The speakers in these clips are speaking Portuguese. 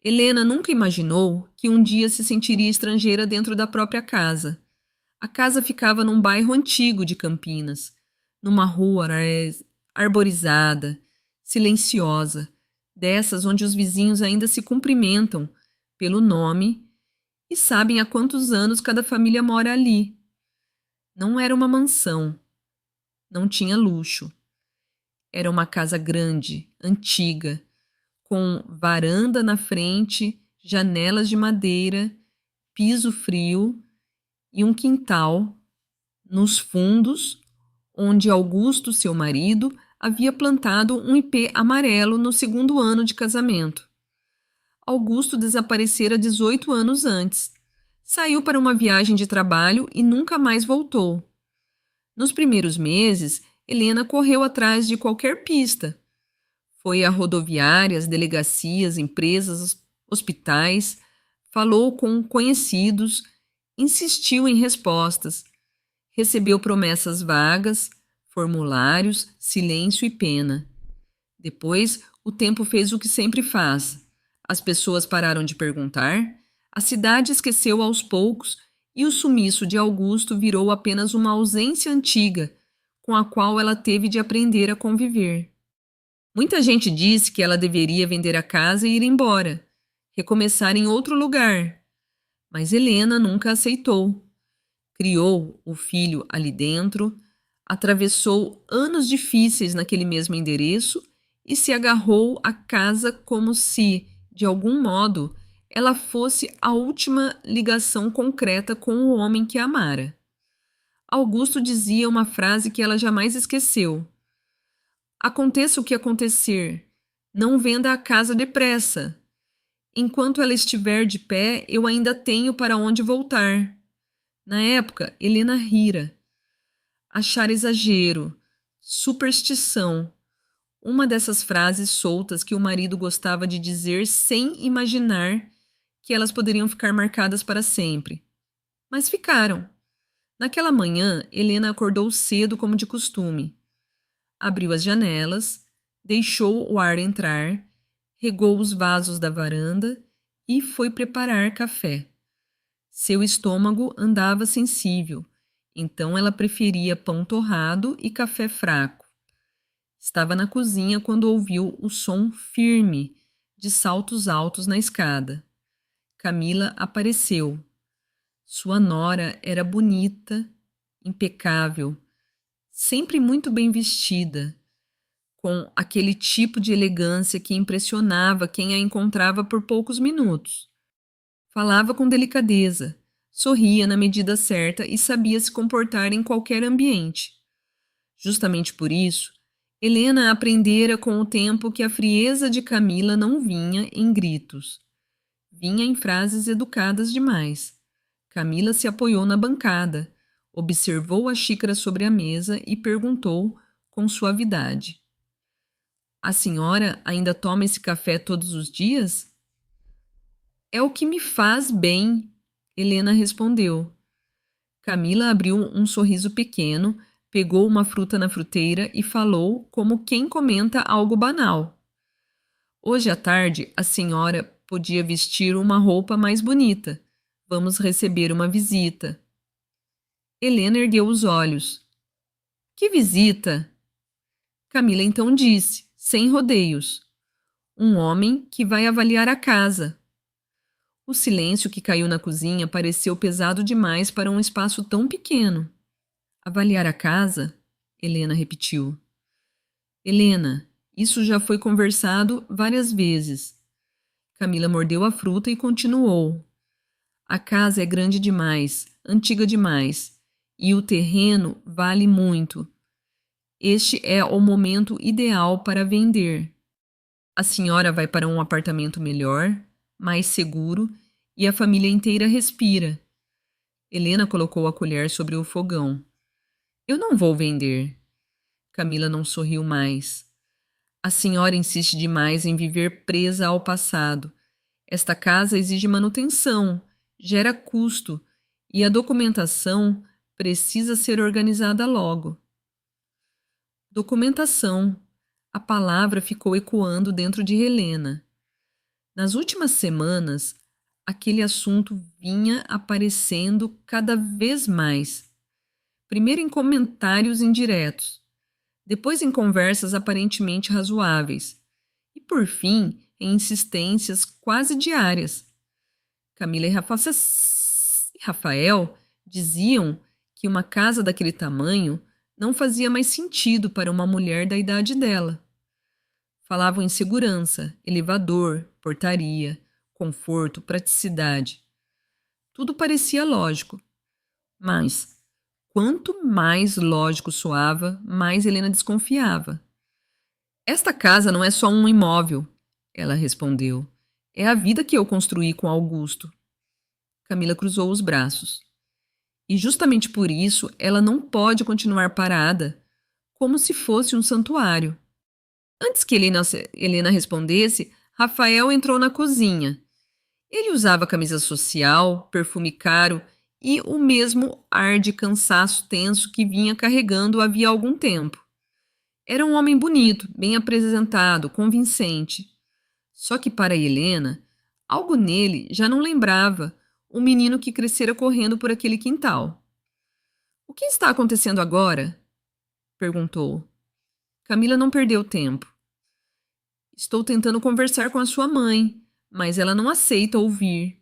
Helena nunca imaginou que um dia se sentiria estrangeira dentro da própria casa. A casa ficava num bairro antigo de Campinas, numa rua arborizada, silenciosa, dessas onde os vizinhos ainda se cumprimentam pelo nome e sabem há quantos anos cada família mora ali. Não era uma mansão, não tinha luxo. Era uma casa grande, antiga, com varanda na frente, janelas de madeira, piso frio e um quintal nos fundos, onde Augusto, seu marido, havia plantado um ipê amarelo no segundo ano de casamento. Augusto desaparecera 18 anos antes. Saiu para uma viagem de trabalho e nunca mais voltou. Nos primeiros meses, Helena correu atrás de qualquer pista. Foi a rodoviárias, delegacias, empresas, hospitais, falou com conhecidos, insistiu em respostas, recebeu promessas vagas, formulários, silêncio e pena. Depois, o tempo fez o que sempre faz. As pessoas pararam de perguntar, a cidade esqueceu aos poucos e o sumiço de Augusto virou apenas uma ausência antiga, com a qual ela teve de aprender a conviver. Muita gente disse que ela deveria vender a casa e ir embora, recomeçar em outro lugar, mas Helena nunca aceitou. Criou o filho ali dentro, atravessou anos difíceis naquele mesmo endereço e se agarrou à casa como se, de algum modo, ela fosse a última ligação concreta com o homem que a amara. Augusto dizia uma frase que ela jamais esqueceu: aconteça o que acontecer, não venda a casa depressa. Enquanto ela estiver de pé, eu ainda tenho para onde voltar. Na época, Helena rira. Achar exagero, superstição, uma dessas frases soltas que o marido gostava de dizer sem imaginar que elas poderiam ficar marcadas para sempre. Mas ficaram. Naquela manhã, Helena acordou cedo como de costume. Abriu as janelas, deixou o ar entrar, regou os vasos da varanda e foi preparar café. Seu estômago andava sensível, então ela preferia pão torrado e café fraco. Estava na cozinha quando ouviu o som firme de saltos altos na escada. Camila apareceu. Sua nora era bonita, impecável, sempre muito bem vestida, com aquele tipo de elegância que impressionava quem a encontrava por poucos minutos. Falava com delicadeza, sorria na medida certa e sabia se comportar em qualquer ambiente. Justamente por isso, Helena aprendera com o tempo que a frieza de Camila não vinha em gritos. Vinha em frases educadas demais. Camila se apoiou na bancada, observou a xícara sobre a mesa e perguntou com suavidade: a senhora ainda toma esse café todos os dias? É o que me faz bem, Helena respondeu. Camila abriu um sorriso pequeno, pegou uma fruta na fruteira e falou como quem comenta algo banal. Hoje à tarde, a senhora podia vestir uma roupa mais bonita. Vamos receber uma visita. Helena ergueu os olhos. Que visita? Camila então disse, sem rodeios. Um homem que vai avaliar a casa. O silêncio que caiu na cozinha pareceu pesado demais para um espaço tão pequeno. Avaliar a casa? Helena repetiu. Helena, isso já foi conversado várias vezes. Camila mordeu a fruta e continuou. A casa é grande demais, antiga demais, e o terreno vale muito. Este é o momento ideal para vender. A senhora vai para um apartamento melhor, mais seguro, e a família inteira respira. Helena colocou a colher sobre o fogão. Eu não vou vender. Camila não sorriu mais. A senhora insiste demais em viver presa ao passado. Esta casa exige manutenção, gera custo, e a documentação precisa ser organizada logo. Documentação. A palavra ficou ecoando dentro de Helena. Nas últimas semanas, aquele assunto vinha aparecendo cada vez mais. Primeiro em comentários indiretos, depois em conversas aparentemente razoáveis, e por fim em insistências quase diárias. Camila e Rafael diziam que uma casa daquele tamanho não fazia mais sentido para uma mulher da idade dela. Falavam em segurança, elevador, portaria, conforto, praticidade. Tudo parecia lógico, mas quanto mais lógico soava, mais Helena desconfiava. Esta casa não é só um imóvel, ela respondeu. É a vida que eu construí com Augusto. Camila cruzou os braços. E justamente por isso ela não pode continuar parada, como se fosse um santuário. Antes que Helena respondesse, Rafael entrou na cozinha. Ele usava camisa social, perfume caro e o mesmo ar de cansaço tenso que vinha carregando havia algum tempo. Era um homem bonito, bem apresentado, convincente. Só que para Helena, algo nele já não lembrava o menino que crescera correndo por aquele quintal. O que está acontecendo agora? Perguntou. Camila não perdeu tempo. Estou tentando conversar com a sua mãe, mas ela não aceita ouvir.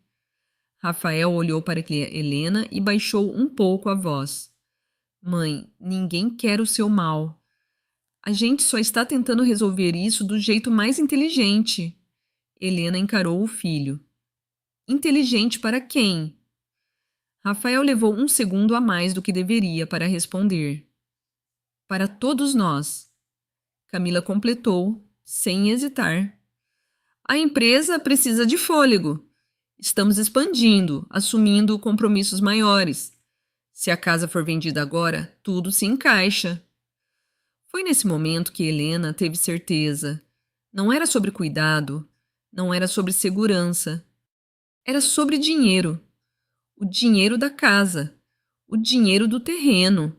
Rafael olhou para Helena e baixou um pouco a voz. Mãe, ninguém quer o seu mal. A gente só está tentando resolver isso do jeito mais inteligente. Helena encarou o filho. Inteligente para quem? Rafael levou um segundo a mais do que deveria para responder. Para todos nós. Camila completou, sem hesitar. A empresa precisa de fôlego. Estamos expandindo, assumindo compromissos maiores. Se a casa for vendida agora, tudo se encaixa. Foi nesse momento que Helena teve certeza. Não era sobre cuidado, não era sobre segurança. Era sobre dinheiro. O dinheiro da casa, o dinheiro do terreno,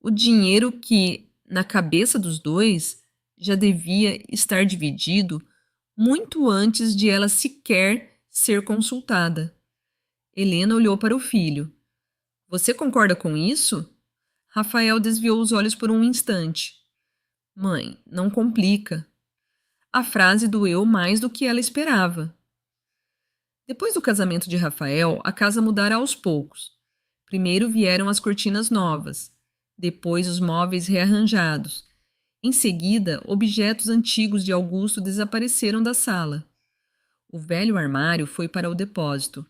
o dinheiro que, na cabeça dos dois, já devia estar dividido muito antes de ela sequer ser consultada. Helena olhou para o filho. Você concorda com isso? Rafael desviou os olhos por um instante. Mãe, não complica. A frase doeu mais do que ela esperava. Depois do casamento de Rafael, a casa mudara aos poucos. Primeiro vieram as cortinas novas, depois os móveis rearranjados. Em seguida, objetos antigos de Augusto desapareceram da sala. O velho armário foi para o depósito.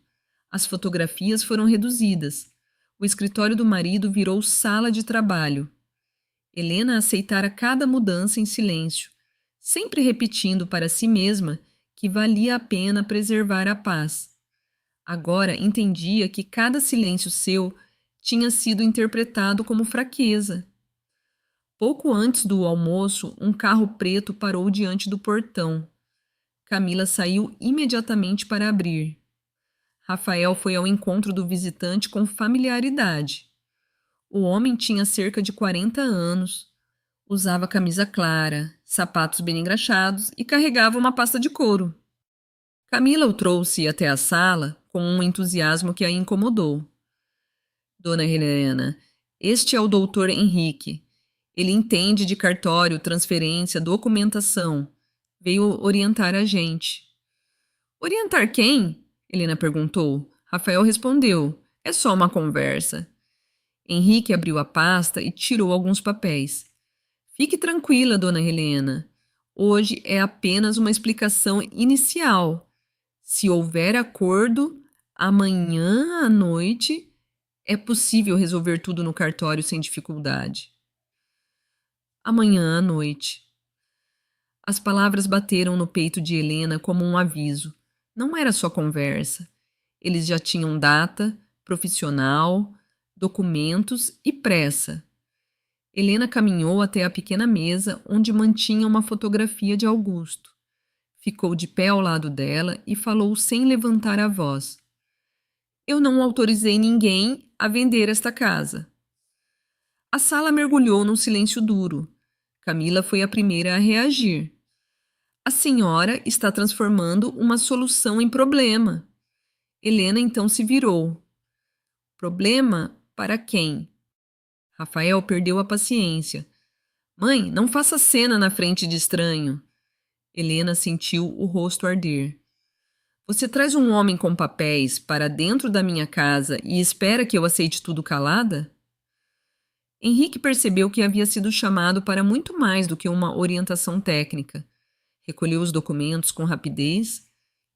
As fotografias foram reduzidas. O escritório do marido virou sala de trabalho. Helena aceitara cada mudança em silêncio, sempre repetindo para si mesma que valia a pena preservar a paz. Agora entendia que cada silêncio seu tinha sido interpretado como fraqueza. Pouco antes do almoço, um carro preto parou diante do portão. Camila saiu imediatamente para abrir. Rafael foi ao encontro do visitante com familiaridade. O homem tinha cerca de 40 anos. Usava camisa clara, sapatos bem engraxados e carregava uma pasta de couro. Camila o trouxe até a sala com um entusiasmo que a incomodou. Dona Helena, este é o doutor Henrique. Ele entende de cartório, transferência, documentação. Veio orientar a gente. Orientar quem? Helena perguntou. Rafael respondeu. É só uma conversa. Henrique abriu a pasta e tirou alguns papéis. Fique tranquila, dona Helena. Hoje é apenas uma explicação inicial. Se houver acordo, amanhã à noite é possível resolver tudo no cartório sem dificuldade. Amanhã à noite. As palavras bateram no peito de Helena como um aviso. Não era só conversa. Eles já tinham data, profissional, documentos e pressa. Helena caminhou até a pequena mesa onde mantinha uma fotografia de Augusto. Ficou de pé ao lado dela e falou sem levantar a voz. Eu não autorizei ninguém a vender esta casa. A sala mergulhou num silêncio duro. Camila foi a primeira a reagir. A senhora está transformando uma solução em problema. Helena então se virou. Problema para quem? Rafael perdeu a paciência. Mãe, não faça cena na frente de estranho. Helena sentiu o rosto arder. Você traz um homem com papéis para dentro da minha casa e espera que eu aceite tudo calada? Henrique percebeu que havia sido chamado para muito mais do que uma orientação técnica. Recolheu os documentos com rapidez,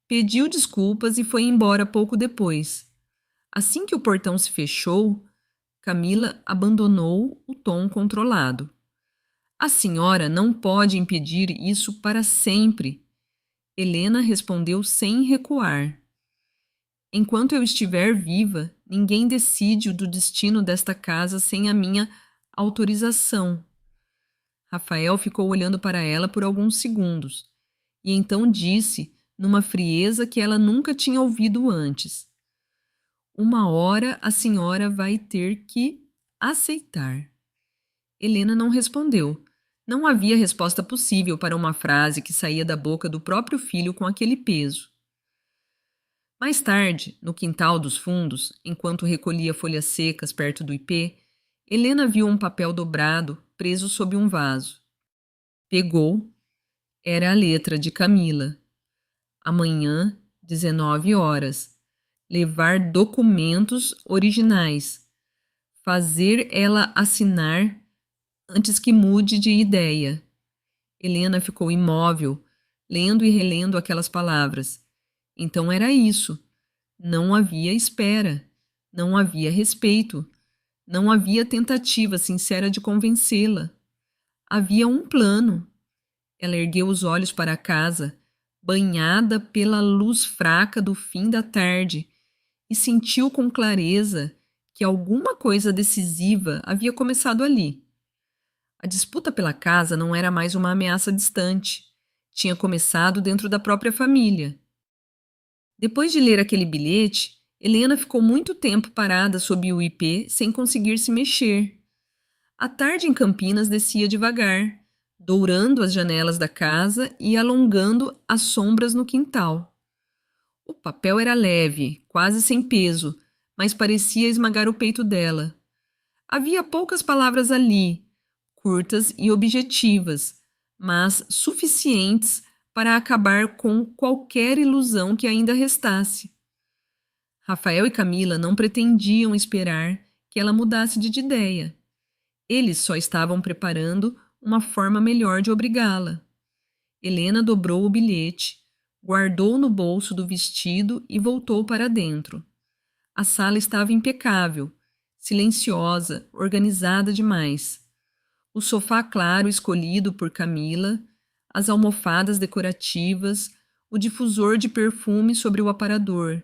pediu desculpas e foi embora pouco depois. Assim que o portão se fechou, Camila abandonou o tom controlado. A senhora não pode impedir isso para sempre. Helena respondeu sem recuar. Enquanto eu estiver viva, ninguém decide do destino desta casa sem a minha autorização. Rafael ficou olhando para ela por alguns segundos e então disse, numa frieza que ela nunca tinha ouvido antes: Uma hora a senhora vai ter que aceitar. Helena não respondeu. Não havia resposta possível para uma frase que saía da boca do próprio filho com aquele peso. Mais tarde, no quintal dos fundos, enquanto recolhia folhas secas perto do ipê, Helena viu um papel dobrado preso sob um vaso. Pegou. Era a letra de Camila. Amanhã, 19 horas. Levar documentos originais. Fazer ela assinar antes que mude de ideia. Helena ficou imóvel, lendo e relendo aquelas palavras. Então era isso. Não havia espera. Não havia respeito. Não havia tentativa sincera de convencê-la. Havia um plano. Ela ergueu os olhos para a casa, banhada pela luz fraca do fim da tarde, e sentiu com clareza que alguma coisa decisiva havia começado ali. A disputa pela casa não era mais uma ameaça distante. Tinha começado dentro da própria família. Depois de ler aquele bilhete, Helena ficou muito tempo parada sob o ipê sem conseguir se mexer. A tarde em Campinas descia devagar, dourando as janelas da casa e alongando as sombras no quintal. O papel era leve, quase sem peso, mas parecia esmagar o peito dela. Havia poucas palavras ali, curtas e objetivas, mas suficientes para acabar com qualquer ilusão que ainda restasse. Rafael e Camila não pretendiam esperar que ela mudasse de ideia. Eles só estavam preparando uma forma melhor de obrigá-la. Helena dobrou o bilhete, guardou no bolso do vestido e voltou para dentro. A sala estava impecável, silenciosa, organizada demais. O sofá claro escolhido por Camila, as almofadas decorativas, o difusor de perfume sobre o aparador.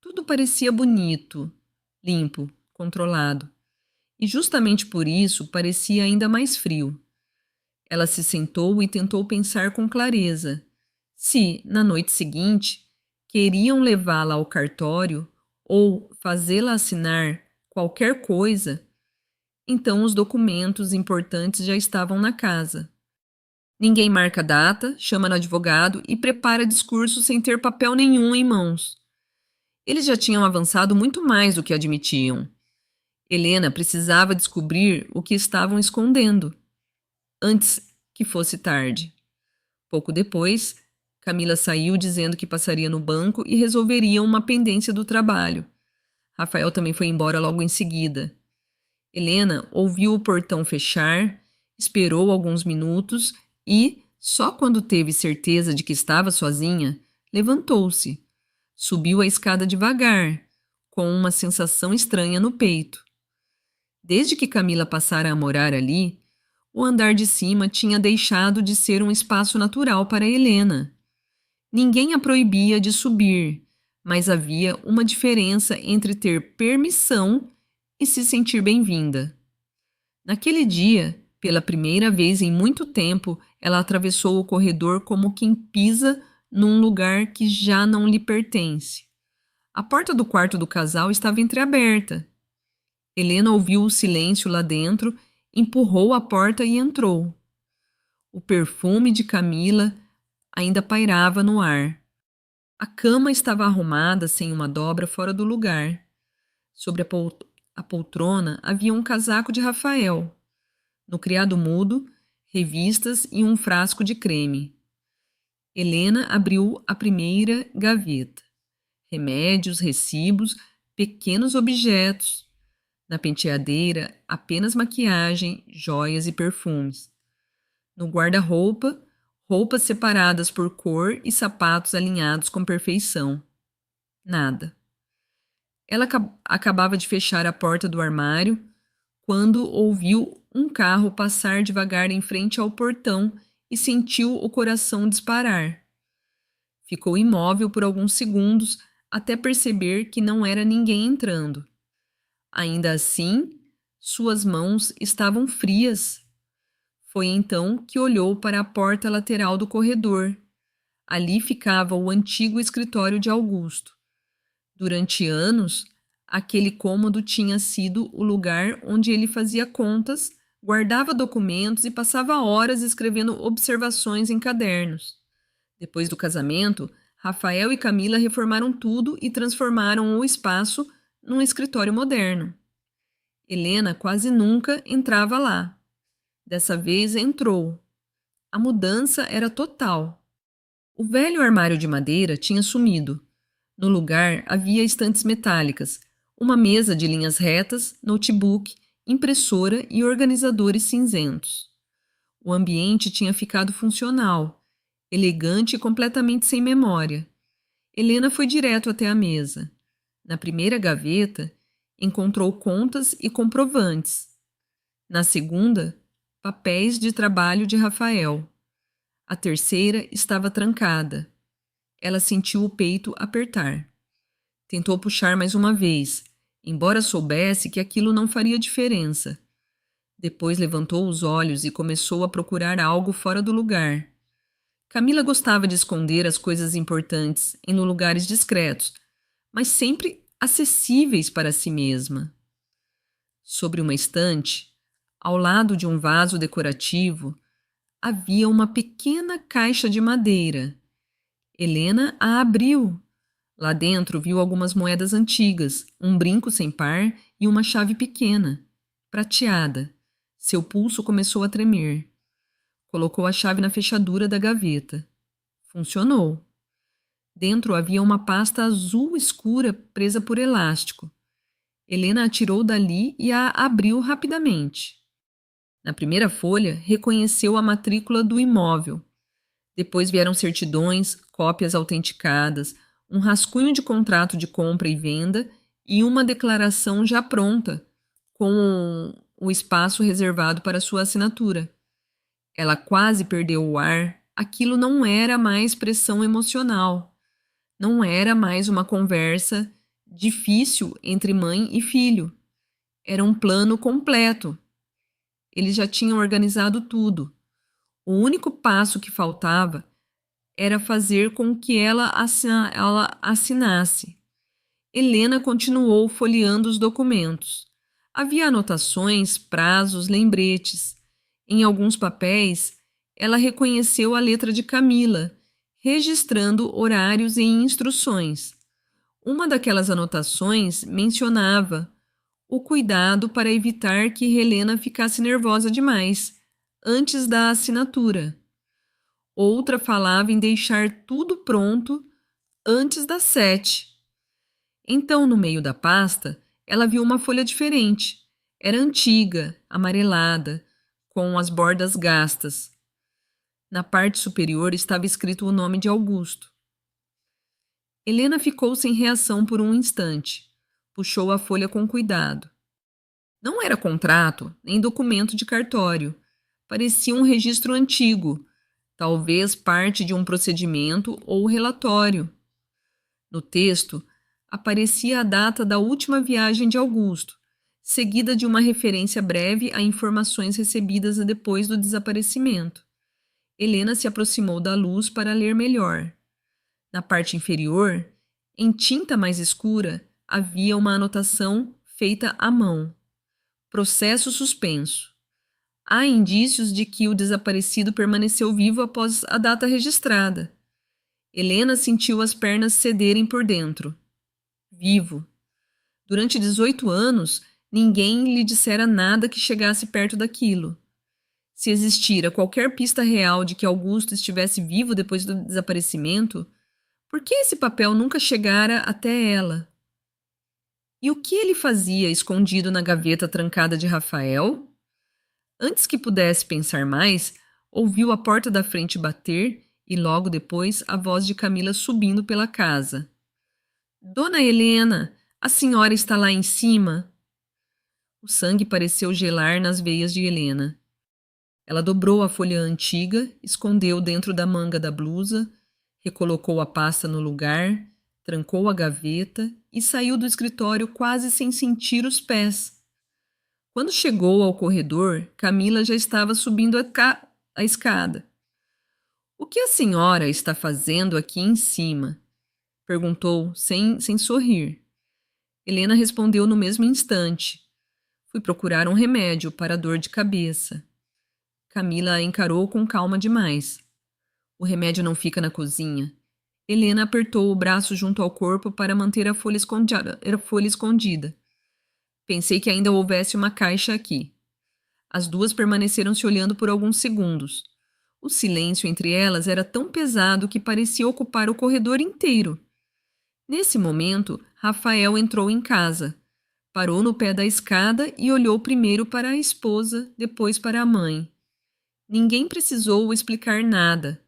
Tudo parecia bonito, limpo, controlado. E justamente por isso parecia ainda mais frio. Ela se sentou e tentou pensar com clareza. Se, na noite seguinte, queriam levá-la ao cartório ou fazê-la assinar qualquer coisa, então os documentos importantes já estavam na casa. Ninguém marca data, chama no advogado e prepara discurso sem ter papel nenhum em mãos. Eles já tinham avançado muito mais do que admitiam. Helena precisava descobrir o que estavam escondendo, antes que fosse tarde. Pouco depois, Camila saiu dizendo que passaria no banco e resolveria uma pendência do trabalho. Rafael também foi embora logo em seguida. Helena ouviu o portão fechar, esperou alguns minutos e, só quando teve certeza de que estava sozinha, levantou-se. Subiu a escada devagar, com uma sensação estranha no peito. Desde que Camila passara a morar ali, o andar de cima tinha deixado de ser um espaço natural para Helena. Ninguém a proibia de subir, mas havia uma diferença entre ter permissão e se sentir bem-vinda. Naquele dia, pela primeira vez em muito tempo, ela atravessou o corredor como quem pisa num lugar que já não lhe pertence. A porta do quarto do casal estava entreaberta. Helena ouviu o silêncio lá dentro, empurrou a porta e entrou. O perfume de Camila ainda pairava no ar. A cama estava arrumada sem uma dobra fora do lugar. Sobre a poltrona havia um casaco de Rafael. No criado mudo, revistas e um frasco de creme. Helena abriu a primeira gaveta. Remédios, recibos, pequenos objetos. Na penteadeira, apenas maquiagem, joias e perfumes. No guarda-roupa, roupas separadas por cor e sapatos alinhados com perfeição. Nada. Ela acabava de fechar a porta do armário quando ouviu um carro passar devagar em frente ao portão e sentiu o coração disparar. Ficou imóvel por alguns segundos até perceber que não era ninguém entrando. Ainda assim, suas mãos estavam frias. Foi então que olhou para a porta lateral do corredor. Ali ficava o antigo escritório de Augusto. Durante anos, aquele cômodo tinha sido o lugar onde ele fazia contas, guardava documentos e passava horas escrevendo observações em cadernos. Depois do casamento, Rafael e Camila reformaram tudo e transformaram o espaço num escritório moderno. Helena quase nunca entrava lá. Dessa vez entrou. A mudança era total. O velho armário de madeira tinha sumido. No lugar havia estantes metálicas, uma mesa de linhas retas, notebook, impressora e organizadores cinzentos. O ambiente tinha ficado funcional, elegante e completamente sem memória. Helena foi direto até a mesa. Na primeira gaveta, encontrou contas e comprovantes. Na segunda, papéis de trabalho de Rafael. A terceira estava trancada. Ela sentiu o peito apertar. Tentou puxar mais uma vez, embora soubesse que aquilo não faria diferença. Depois levantou os olhos e começou a procurar algo fora do lugar. Camila gostava de esconder as coisas importantes em lugares discretos, mas sempre acessíveis para si mesma. Sobre uma estante, ao lado de um vaso decorativo, havia uma pequena caixa de madeira. Helena a abriu. Lá dentro viu algumas moedas antigas, um brinco sem par e uma chave pequena, prateada. Seu pulso começou a tremer. Colocou a chave na fechadura da gaveta. Funcionou. Dentro havia uma pasta azul escura presa por elástico. Helena a tirou dali e a abriu rapidamente. Na primeira folha, reconheceu a matrícula do imóvel. Depois vieram certidões, cópias autenticadas, um rascunho de contrato de compra e venda e uma declaração já pronta, com o espaço reservado para sua assinatura. Ela quase perdeu o ar. Aquilo não era mais pressão emocional. Não era mais uma conversa difícil entre mãe e filho. Era um plano completo. Eles já tinham organizado tudo. O único passo que faltava era fazer com que ela assinasse. Helena continuou folheando os documentos. Havia anotações, prazos, lembretes. Em alguns papéis, ela reconheceu a letra de Camila, registrando horários e instruções. Uma daquelas anotações mencionava o cuidado para evitar que Helena ficasse nervosa demais antes da assinatura. Outra falava em deixar tudo pronto antes das 7. Então, no meio da pasta, ela viu uma folha diferente. Era antiga, amarelada, com as bordas gastas. Na parte superior estava escrito o nome de Augusto. Helena ficou sem reação por um instante. Puxou a folha com cuidado. Não era contrato, nem documento de cartório. Parecia um registro antigo, talvez parte de um procedimento ou relatório. No texto, aparecia a data da última viagem de Augusto, seguida de uma referência breve a informações recebidas depois do desaparecimento. Helena se aproximou da luz para ler melhor. Na parte inferior, em tinta mais escura, havia uma anotação feita à mão. Processo suspenso. Há indícios de que o desaparecido permaneceu vivo após a data registrada. Helena sentiu as pernas cederem por dentro. Vivo. Durante 18 anos, ninguém lhe dissera nada que chegasse perto daquilo. Se existira qualquer pista real de que Augusto estivesse vivo depois do desaparecimento, por que esse papel nunca chegara até ela? E o que ele fazia escondido na gaveta trancada de Rafael? Antes que pudesse pensar mais, ouviu a porta da frente bater e logo depois a voz de Camila subindo pela casa. Dona Helena, a senhora está lá em cima? O sangue pareceu gelar nas veias de Helena. Ela dobrou a folha antiga, escondeu dentro da manga da blusa, recolocou a pasta no lugar, trancou a gaveta e saiu do escritório quase sem sentir os pés. Quando chegou ao corredor, Camila já estava subindo a escada. O que a senhora está fazendo aqui em cima? Perguntou, sem sorrir. Helena respondeu no mesmo instante. Fui procurar um remédio para a dor de cabeça. Camila a encarou com calma demais. O remédio não fica na cozinha. Helena apertou o braço junto ao corpo para manter a folha escondida. Pensei que ainda houvesse uma caixa aqui. As duas permaneceram se olhando por alguns segundos. O silêncio entre elas era tão pesado que parecia ocupar o corredor inteiro. Nesse momento, Rafael entrou em casa. Parou no pé da escada e olhou primeiro para a esposa, depois para a mãe. Ninguém precisou explicar nada.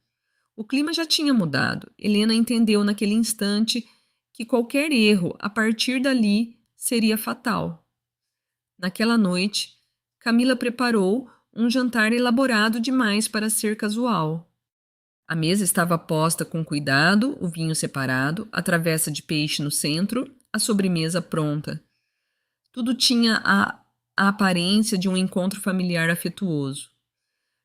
O clima já tinha mudado. Helena entendeu naquele instante que qualquer erro a partir dali seria fatal. Naquela noite, Camila preparou um jantar elaborado demais para ser casual. A mesa estava posta com cuidado, o vinho separado, a travessa de peixe no centro, a sobremesa pronta. Tudo tinha a aparência de um encontro familiar afetuoso.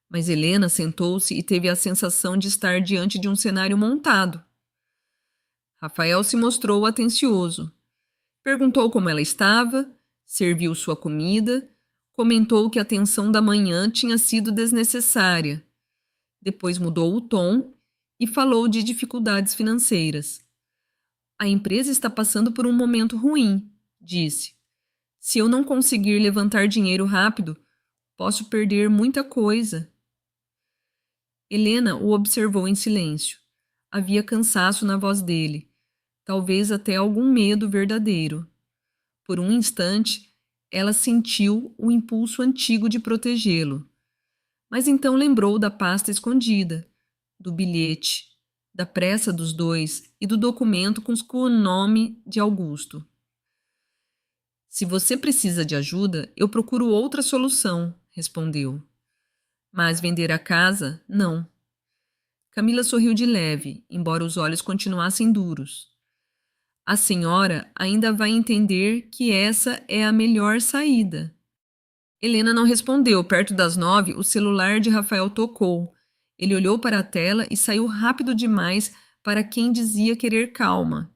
Mas Helena sentou-se e teve a sensação de estar diante de um cenário montado. Rafael se mostrou atencioso. Perguntou como ela estava, serviu sua comida, comentou que a atenção da manhã tinha sido desnecessária. Depois mudou o tom e falou de dificuldades financeiras. A empresa está passando por um momento ruim, disse. Se eu não conseguir levantar dinheiro rápido, posso perder muita coisa. Helena o observou em silêncio. Havia cansaço na voz dele, talvez até algum medo verdadeiro. Por um instante, ela sentiu o impulso antigo de protegê-lo. Mas então lembrou da pasta escondida, do bilhete, da pressa dos dois e do documento com o nome de Augusto. Se você precisa de ajuda, eu procuro outra solução, respondeu. Mas vender a casa, não. Camila sorriu de leve, embora os olhos continuassem duros. A senhora ainda vai entender que essa é a melhor saída. Helena não respondeu. Perto das 9, o celular de Rafael tocou. Ele olhou para a tela e saiu rápido demais para quem dizia querer calma.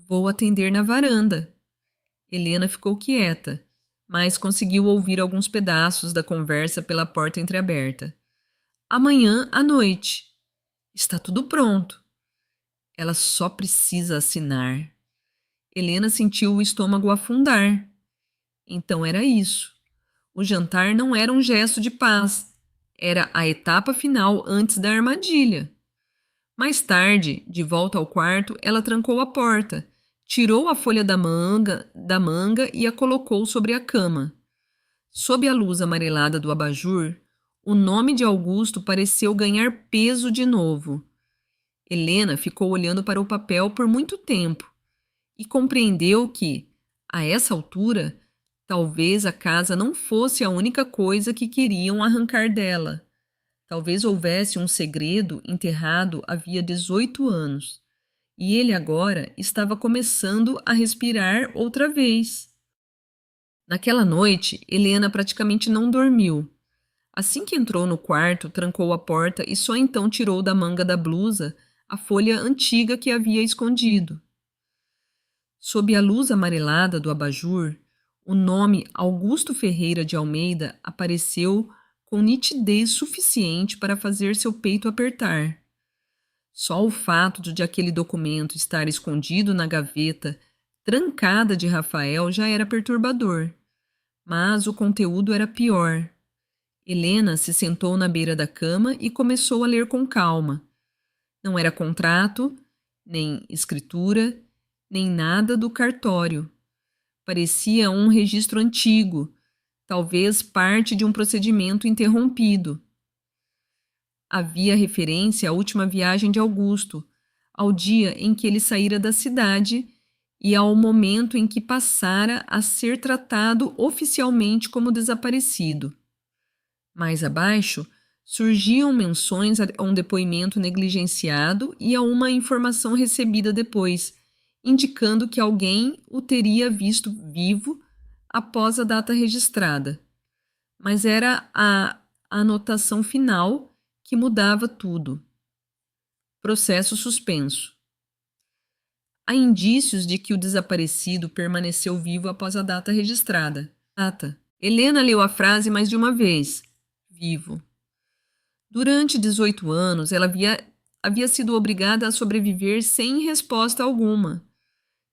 Vou atender na varanda. Helena ficou quieta, mas conseguiu ouvir alguns pedaços da conversa pela porta entreaberta. Amanhã à noite. Está tudo pronto. Ela só precisa assinar. Helena sentiu o estômago afundar. Então era isso. O jantar não era um gesto de paz. Era a etapa final antes da armadilha. Mais tarde, de volta ao quarto, ela trancou a porta, tirou a folha da manga e a colocou sobre a cama. Sob a luz amarelada do abajur, o nome de Augusto pareceu ganhar peso de novo. Helena ficou olhando para o papel por muito tempo e compreendeu que, a essa altura, talvez a casa não fosse a única coisa que queriam arrancar dela. Talvez houvesse um segredo enterrado havia 18 anos, e ele agora estava começando a respirar outra vez. Naquela noite, Helena praticamente não dormiu. Assim que entrou no quarto, trancou a porta e só então tirou da manga da blusa a folha antiga que havia escondido. Sob a luz amarelada do abajur, O nome Augusto Ferreira de Almeida apareceu com nitidez suficiente para fazer seu peito apertar. Só o fato de aquele documento estar escondido na gaveta trancada de Rafael já era perturbador. Mas o conteúdo era pior. Helena se sentou na beira da cama e começou a ler com calma. Não era contrato, nem escritura, nem nada do cartório. Parecia um registro antigo, talvez parte de um procedimento interrompido. Havia referência à última viagem de Augusto, ao dia em que ele saíra da cidade e ao momento em que passara a ser tratado oficialmente como desaparecido. Mais abaixo, surgiam menções a um depoimento negligenciado e a uma informação recebida depois, indicando que alguém o teria visto vivo após a data registrada. Mas era a anotação final que mudava tudo. Processo suspenso. Há indícios de que o desaparecido permaneceu vivo após a data registrada. Data. Helena leu a frase mais de uma vez. Vivo. Durante 18 anos, ela havia sido obrigada a sobreviver sem resposta alguma.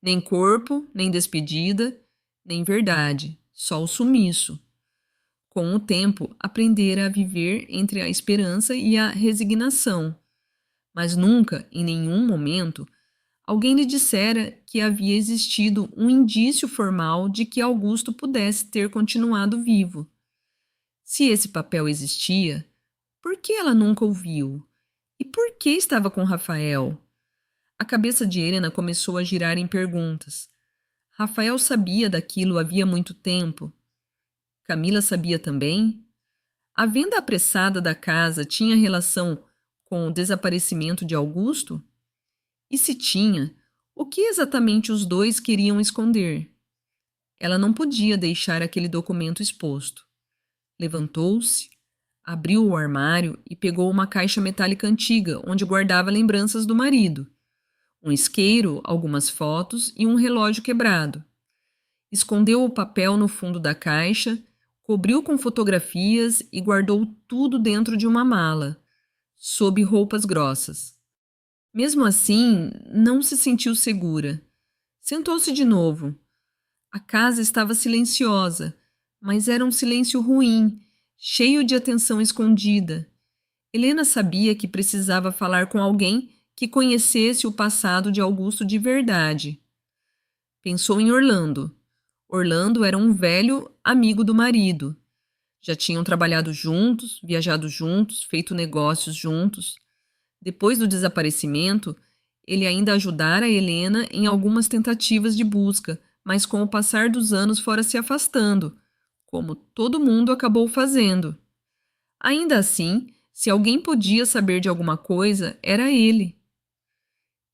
Nem corpo, nem despedida, nem verdade. Só o sumiço. Com o tempo, aprendera a viver entre a esperança e a resignação. Mas nunca, em nenhum momento, alguém lhe dissera que havia existido um indício formal de que Augusto pudesse ter continuado vivo. Se esse papel existia, por que ela nunca o viu? E por que estava com Rafael? A cabeça de Helena começou a girar em perguntas. Rafael sabia daquilo havia muito tempo. Camila sabia também? A venda apressada da casa tinha relação com o desaparecimento de Augusto? E se tinha, o que exatamente os dois queriam esconder? Ela não podia deixar aquele documento exposto. Levantou-se, abriu o armário e pegou uma caixa metálica antiga onde guardava lembranças do marido, um isqueiro, algumas fotos e um relógio quebrado. Escondeu o papel no fundo da caixa, cobriu com fotografias e guardou tudo dentro de uma mala, sob roupas grossas. Mesmo assim, não se sentiu segura. Sentou-se de novo. A casa estava silenciosa, mas era um silêncio ruim, cheio de atenção escondida. Helena sabia que precisava falar com alguém que conhecesse o passado de Augusto de verdade. Pensou em Orlando. Orlando era um velho amigo do marido. Já tinham trabalhado juntos, viajado juntos, feito negócios juntos. Depois do desaparecimento, ele ainda ajudara Helena em algumas tentativas de busca, mas com o passar dos anos fora se afastando, como todo mundo acabou fazendo. Ainda assim, se alguém podia saber de alguma coisa, era ele.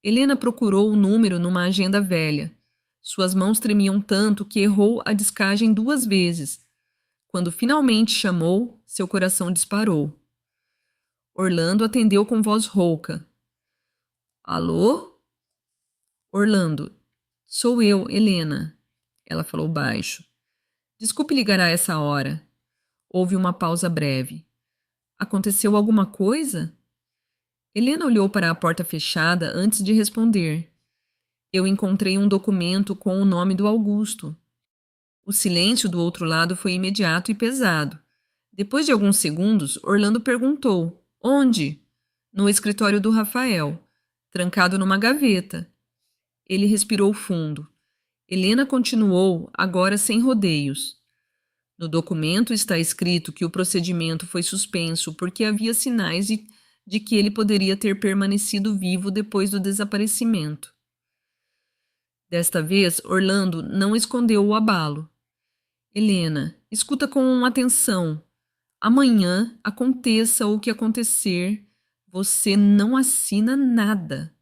Helena procurou o número numa agenda velha. Suas mãos tremiam tanto que errou a descagem 2 vezes. Quando finalmente chamou, seu coração disparou. Orlando atendeu com voz rouca. Alô? Orlando. Sou eu, Helena. Ela falou baixo. Desculpe ligar a essa hora. Houve uma pausa breve. Aconteceu alguma coisa? Helena olhou para a porta fechada antes de responder. Eu encontrei um documento com o nome do Augusto. O silêncio do outro lado foi imediato e pesado. Depois de alguns segundos, Orlando perguntou: Onde? No escritório do Rafael, trancado numa gaveta. Ele respirou fundo. Helena continuou, agora sem rodeios. No documento está escrito que o procedimento foi suspenso porque havia sinais de que ele poderia ter permanecido vivo depois do desaparecimento. Desta vez, Orlando não escondeu o abalo. Helena, escuta com atenção. Amanhã, aconteça o que acontecer, você não assina nada.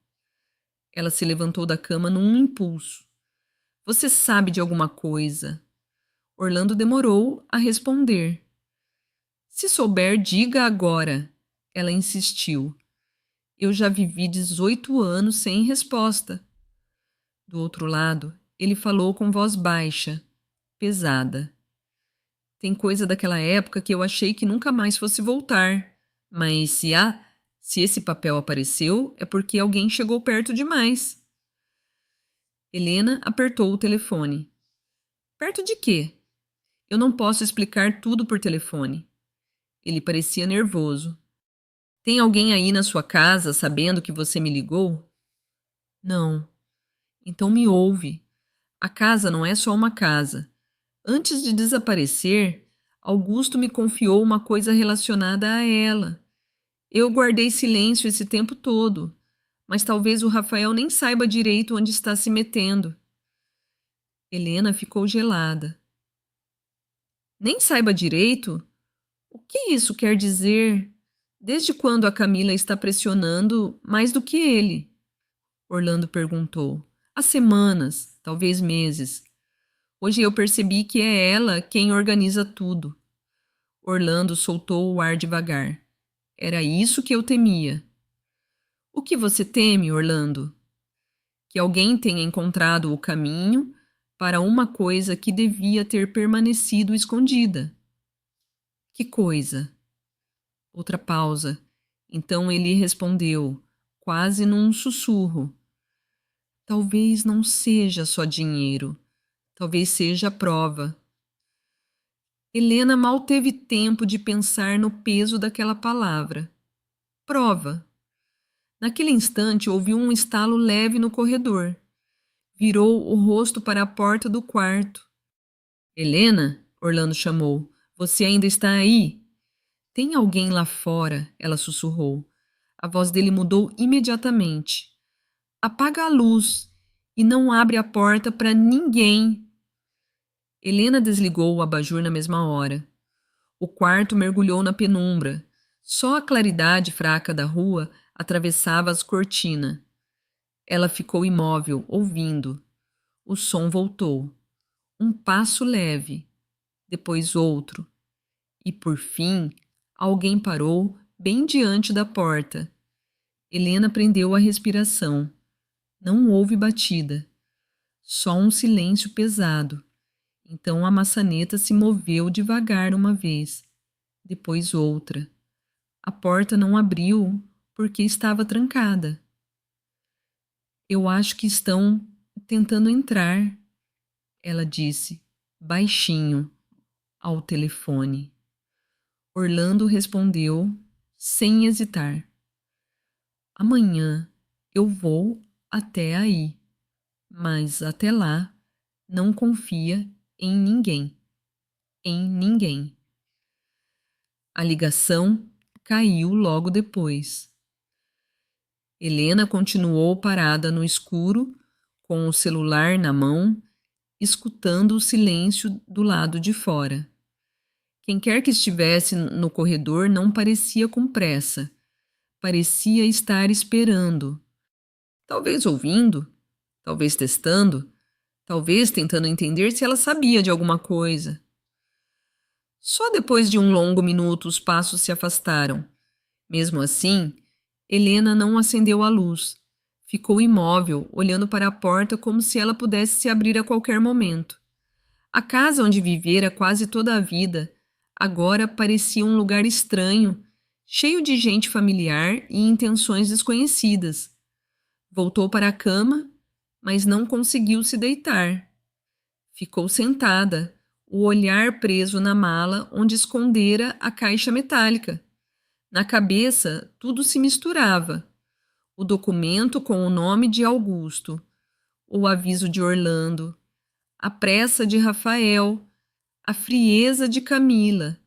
Ela se levantou da cama num impulso. Você sabe de alguma coisa. Orlando demorou a responder. Se souber, diga agora. Ela insistiu. Eu já vivi 18 anos sem resposta. Do outro lado, ele falou com voz baixa. pesada. Tem coisa daquela época que eu achei que nunca mais fosse voltar. Mas se esse papel apareceu, é porque alguém chegou perto demais. Helena apertou o telefone. Perto de quê? Eu não posso explicar tudo por telefone. Ele parecia nervoso. Tem alguém aí na sua casa sabendo que você me ligou? Não. Então me ouve. A casa não é só uma casa. Antes de desaparecer, Augusto me confiou uma coisa relacionada a ela. Eu guardei silêncio esse tempo todo, mas talvez o Rafael nem saiba direito onde está se metendo. Helena ficou gelada. Nem saiba direito? O que isso quer dizer? Desde quando a Camila está pressionando mais do que ele? Orlando perguntou. Há semanas, talvez meses. Hoje eu percebi que é ela quem organiza tudo. Orlando soltou o ar devagar. Era isso que eu temia. O que você teme, Orlando? Que alguém tenha encontrado o caminho para uma coisa que devia ter permanecido escondida. Que coisa? Outra pausa. Então ele respondeu, quase num sussurro. Talvez não seja só dinheiro. Talvez seja a prova. Helena mal teve tempo de pensar no peso daquela palavra. Prova. Naquele instante ouviu um estalo leve no corredor. Virou o rosto para a porta do quarto. Helena, Orlando chamou, você ainda está aí? Tem alguém lá fora, ela sussurrou. A voz dele mudou imediatamente. Apaga a luz e não abre a porta para ninguém. Helena desligou o abajur na mesma hora. O quarto mergulhou na penumbra. Só a claridade fraca da rua atravessava as cortinas. Ela ficou imóvel, ouvindo. O som voltou. Um passo leve, depois outro. E, por fim, alguém parou bem diante da porta. Helena prendeu a respiração. Não houve batida. Só um silêncio pesado. Então a maçaneta se moveu devagar uma vez, depois outra. A porta não abriu porque estava trancada. Eu acho que estão tentando entrar, ela disse, baixinho, ao telefone. Orlando respondeu, sem hesitar. Amanhã eu vou até aí, mas até lá não confia em ninguém. Em ninguém. A ligação caiu logo depois. Helena continuou parada no escuro, com o celular na mão, escutando o silêncio do lado de fora. Quem quer que estivesse no corredor não parecia com pressa. Parecia estar esperando. Talvez ouvindo, talvez testando, talvez tentando entender se ela sabia de alguma coisa. Só depois de um longo minuto os passos se afastaram. Mesmo assim, Helena não acendeu a luz. Ficou imóvel, olhando para a porta como se ela pudesse se abrir a qualquer momento. A casa onde vivera quase toda a vida agora parecia um lugar estranho, cheio de gente familiar e intenções desconhecidas. Voltou para a cama, mas não conseguiu se deitar. Ficou sentada, o olhar preso na mala onde escondera a caixa metálica. Na cabeça, tudo se misturava. O documento com o nome de Augusto, o aviso de Orlando, a pressa de Rafael, a frieza de Camila.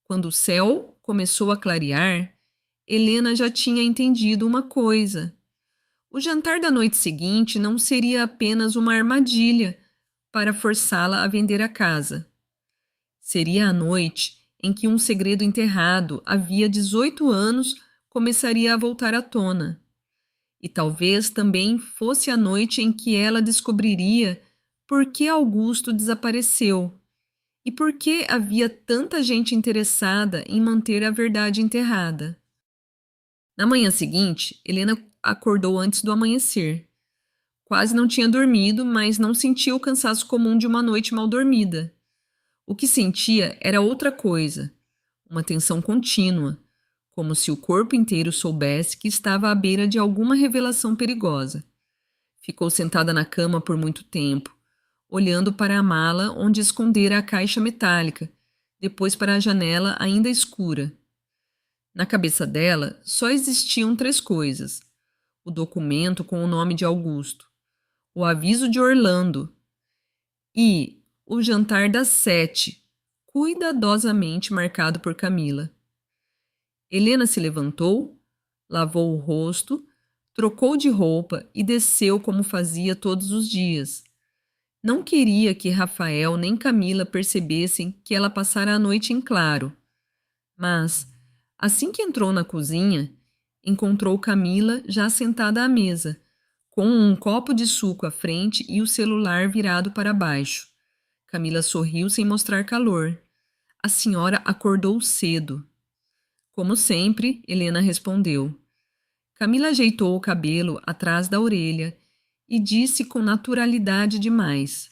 Quando o céu começou a clarear, Helena já tinha entendido uma coisa. O jantar da noite seguinte não seria apenas uma armadilha para forçá-la a vender a casa. Seria a noite em que um segredo enterrado havia 18 anos começaria a voltar à tona. E talvez também fosse a noite em que ela descobriria por que Augusto desapareceu e por que havia tanta gente interessada em manter a verdade enterrada. Na manhã seguinte, Helena acordou antes do amanhecer. Quase não tinha dormido, mas não sentia o cansaço comum de uma noite mal dormida. O que sentia era outra coisa, uma tensão contínua, como se o corpo inteiro soubesse que estava à beira de alguma revelação perigosa. Ficou sentada na cama por muito tempo, olhando para a mala onde escondera a caixa metálica, depois para a janela ainda escura. Na cabeça dela só existiam 3 coisas: o documento com o nome de Augusto, o aviso de Orlando e o jantar das 7, cuidadosamente marcado por Camila. Helena se levantou, lavou o rosto, trocou de roupa e desceu como fazia todos os dias. Não queria que Rafael nem Camila percebessem que ela passara a noite em claro. Mas, assim que entrou na cozinha, encontrou Camila já sentada à mesa, com um copo de suco à frente e o celular virado para baixo. Camila sorriu sem mostrar calor. A senhora acordou cedo. Como sempre, Helena respondeu. Camila ajeitou o cabelo atrás da orelha e disse com naturalidade demais.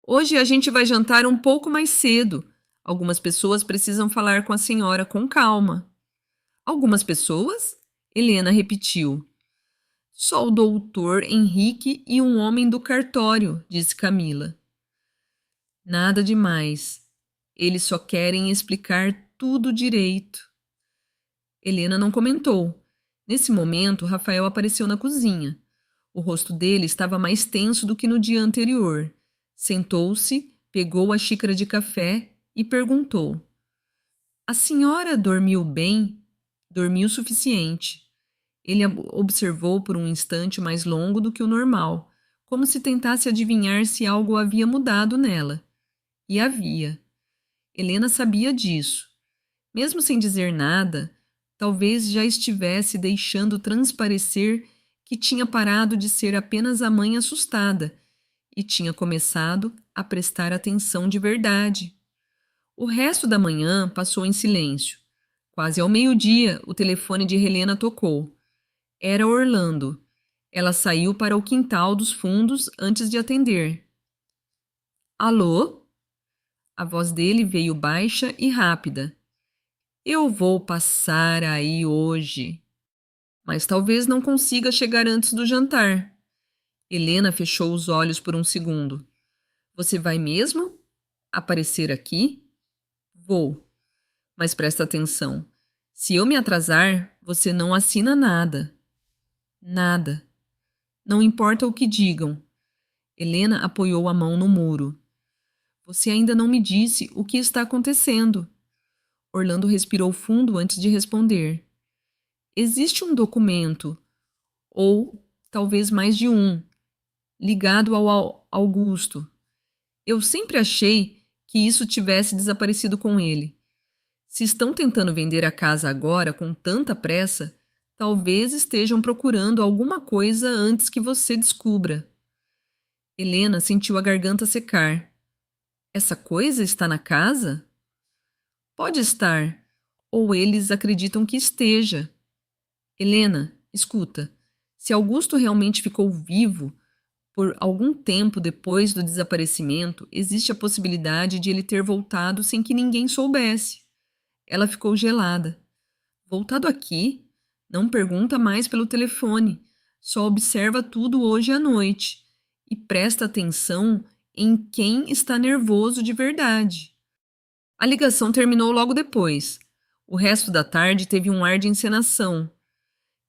Hoje a gente vai jantar um pouco mais cedo. Algumas pessoas precisam falar com a senhora com calma. Algumas pessoas? Helena repetiu. Só o doutor Henrique e um homem do cartório, disse Camila. Nada demais. Eles só querem explicar tudo direito. Helena não comentou. Nesse momento, Rafael apareceu na cozinha. O rosto dele estava mais tenso do que no dia anterior. Sentou-se, pegou a xícara de café e perguntou. A senhora dormiu bem? Dormiu o suficiente. Ele observou por um instante mais longo do que o normal, como se tentasse adivinhar se algo havia mudado nela. E havia. Helena sabia disso. Mesmo sem dizer nada, talvez já estivesse deixando transparecer que tinha parado de ser apenas a mãe assustada e tinha começado a prestar atenção de verdade. O resto da manhã passou em silêncio. Quase ao meio-dia, o telefone de Helena tocou. Era Orlando. Ela saiu para o quintal dos fundos antes de atender. Alô? A voz dele veio baixa e rápida. Eu vou passar aí hoje. Mas talvez não consiga chegar antes do jantar. Helena fechou os olhos por um segundo. Você vai mesmo aparecer aqui? Vou. Mas presta atenção. Se eu me atrasar, você não assina nada. Nada. Não importa o que digam. Helena apoiou a mão no muro. Você ainda não me disse o que está acontecendo. Orlando respirou fundo antes de responder. Existe um documento, ou talvez mais de um, ligado ao Augusto. Eu sempre achei que isso tivesse desaparecido com ele. Se estão tentando vender a casa agora com tanta pressa, talvez estejam procurando alguma coisa antes que você descubra. Helena sentiu a garganta secar. Essa coisa está na casa? Pode estar, ou eles acreditam que esteja. Helena, escuta, se Augusto realmente ficou vivo por algum tempo depois do desaparecimento, existe a possibilidade de ele ter voltado sem que ninguém soubesse. Ela ficou gelada. Voltado aqui? Não pergunta mais pelo telefone. Só observa tudo hoje à noite. E presta atenção em quem está nervoso de verdade. A ligação terminou logo depois. O resto da tarde teve um ar de encenação.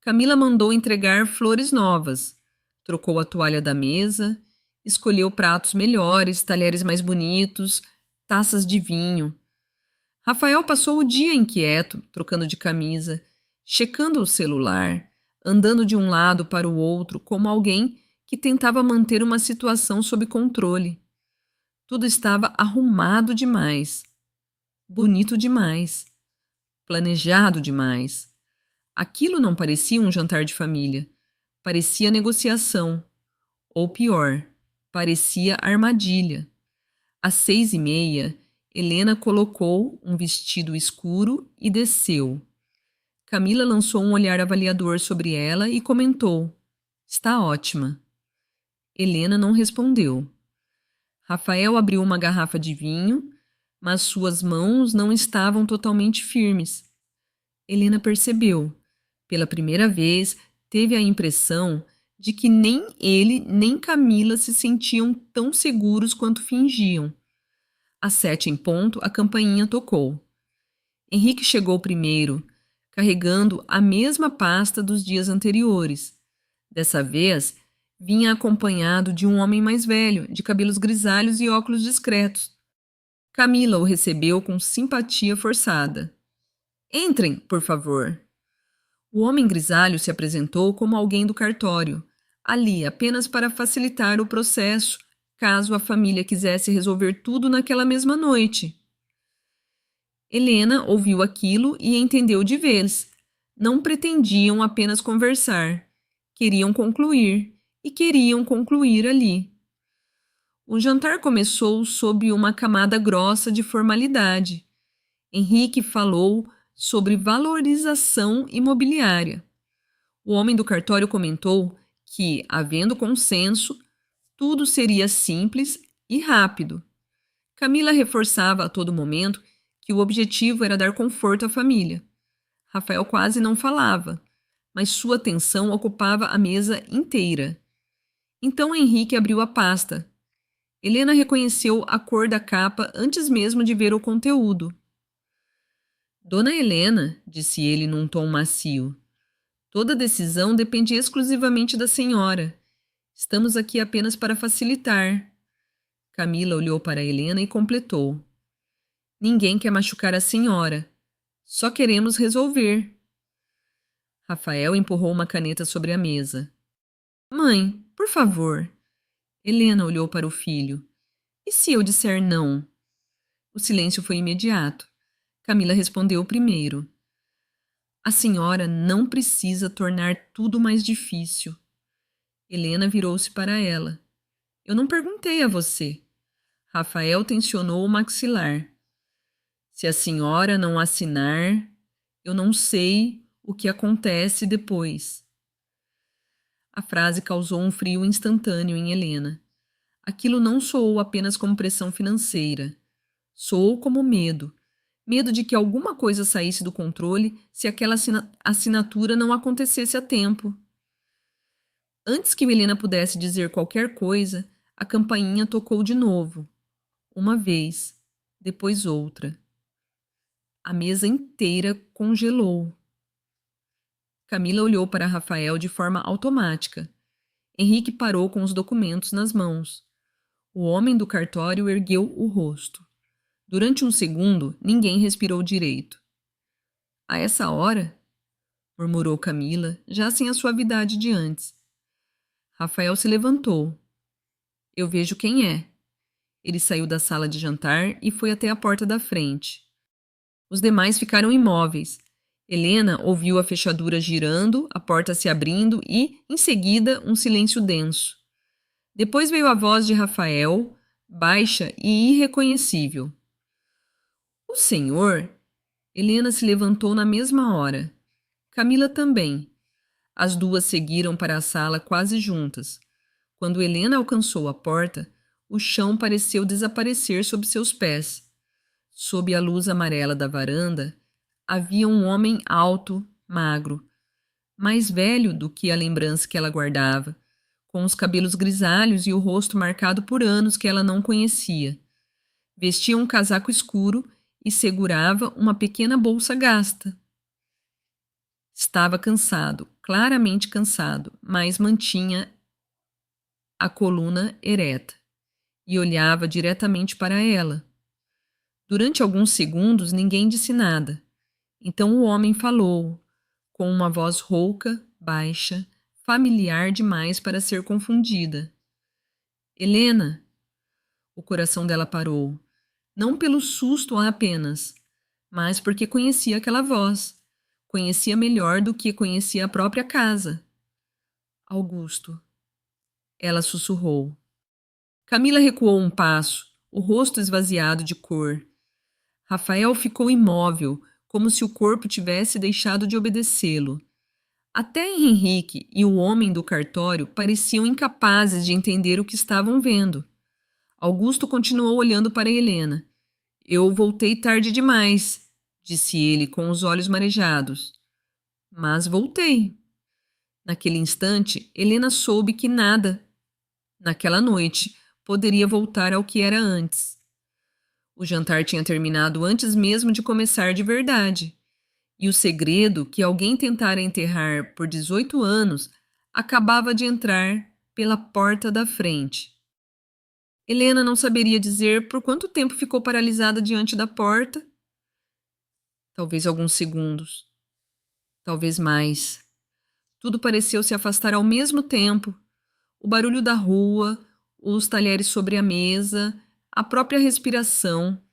Camila mandou entregar flores novas. Trocou a toalha da mesa, escolheu pratos melhores, talheres mais bonitos, taças de vinho. Rafael passou o dia inquieto, trocando de camisa, checando o celular, andando de um lado para o outro como alguém que tentava manter uma situação sob controle. Tudo estava arrumado demais, bonito demais, planejado demais. Aquilo não parecia um jantar de família, parecia negociação, ou pior, parecia armadilha. Às 6h30, Helena colocou um vestido escuro e desceu. Camila lançou um olhar avaliador sobre ela e comentou: Está ótima. Helena não respondeu. Rafael abriu uma garrafa de vinho, mas suas mãos não estavam totalmente firmes. Helena percebeu. Pela primeira vez, teve a impressão de que nem ele nem Camila se sentiam tão seguros quanto fingiam. Às 7 em ponto, a campainha tocou. Henrique chegou primeiro, carregando a mesma pasta dos dias anteriores. Dessa vez, vinha acompanhado de um homem mais velho, de cabelos grisalhos e óculos discretos. Camila o recebeu com simpatia forçada. Entrem, por favor. O homem grisalho se apresentou como alguém do cartório, ali apenas para facilitar o processo, caso a família quisesse resolver tudo naquela mesma noite. Helena ouviu aquilo e entendeu de vez. Não pretendiam apenas conversar. Queriam concluir, e queriam concluir ali. O jantar começou sob uma camada grossa de formalidade. Henrique falou sobre valorização imobiliária. O homem do cartório comentou que, havendo consenso, tudo seria simples e rápido. Camila reforçava a todo momento que o objetivo era dar conforto à família. Rafael quase não falava, mas sua atenção ocupava a mesa inteira. Então Henrique abriu a pasta. Helena reconheceu a cor da capa antes mesmo de ver o conteúdo. Dona Helena, disse ele num tom macio, toda decisão depende exclusivamente da senhora. Estamos aqui apenas para facilitar. Camila olhou para Helena e completou. Ninguém quer machucar a senhora. Só queremos resolver. Rafael empurrou uma caneta sobre a mesa. Mãe, por favor. Helena olhou para o filho. E se eu disser não? O silêncio foi imediato. Camila respondeu primeiro. A senhora não precisa tornar tudo mais difícil. Helena virou-se para ela. Eu não perguntei a você. Rafael tensionou o maxilar. Se a senhora não assinar, eu não sei o que acontece depois. A frase causou um frio instantâneo em Helena. Aquilo não soou apenas como pressão financeira. Soou como medo. Medo de que alguma coisa saísse do controle se aquela assinatura não acontecesse a tempo. Antes que Helena pudesse dizer qualquer coisa, a campainha tocou de novo. Uma vez, depois outra. A mesa inteira congelou. Camila olhou para Rafael de forma automática. Henrique parou com os documentos nas mãos. O homem do cartório ergueu o rosto. Durante um segundo, ninguém respirou direito. A essa hora? Murmurou Camila, já sem a suavidade de antes. Rafael se levantou. Eu vejo quem é. Ele saiu da sala de jantar e foi até a porta da frente. Os demais ficaram imóveis. Helena ouviu a fechadura girando, a porta se abrindo e, em seguida, um silêncio denso. Depois veio a voz de Rafael, baixa e irreconhecível. O senhor? Helena se levantou na mesma hora. Camila também. As duas seguiram para a sala quase juntas. Quando Helena alcançou a porta, o chão pareceu desaparecer sob seus pés. Sob a luz amarela da varanda, havia um homem alto, magro, mais velho do que a lembrança que ela guardava, com os cabelos grisalhos e o rosto marcado por anos que ela não conhecia. Vestia um casaco escuro e segurava uma pequena bolsa gasta. Estava cansado, claramente cansado, mas mantinha a coluna ereta e olhava diretamente para ela. Durante alguns segundos ninguém disse nada. Então o homem falou, com uma voz rouca, baixa, familiar demais para ser confundida. Helena! O coração dela parou. Não pelo susto apenas, mas porque conhecia aquela voz. Conhecia melhor do que conhecia a própria casa. Augusto. Ela sussurrou. Camila recuou um passo, o rosto esvaziado de cor. Rafael ficou imóvel, como se o corpo tivesse deixado de obedecê-lo. Até Henrique e o homem do cartório pareciam incapazes de entender o que estavam vendo. Augusto continuou olhando para Helena. Eu voltei tarde demais, disse ele com os olhos marejados. Mas voltei. Naquele instante, Helena soube que nada, naquela noite, poderia voltar ao que era antes. O jantar tinha terminado antes mesmo de começar de verdade. E o segredo que alguém tentara enterrar por 18 anos acabava de entrar pela porta da frente. Helena não saberia dizer por quanto tempo ficou paralisada diante da porta. Talvez alguns segundos. Talvez mais. Tudo pareceu se afastar ao mesmo tempo. O barulho da rua, os talheres sobre a mesa, a própria respiração.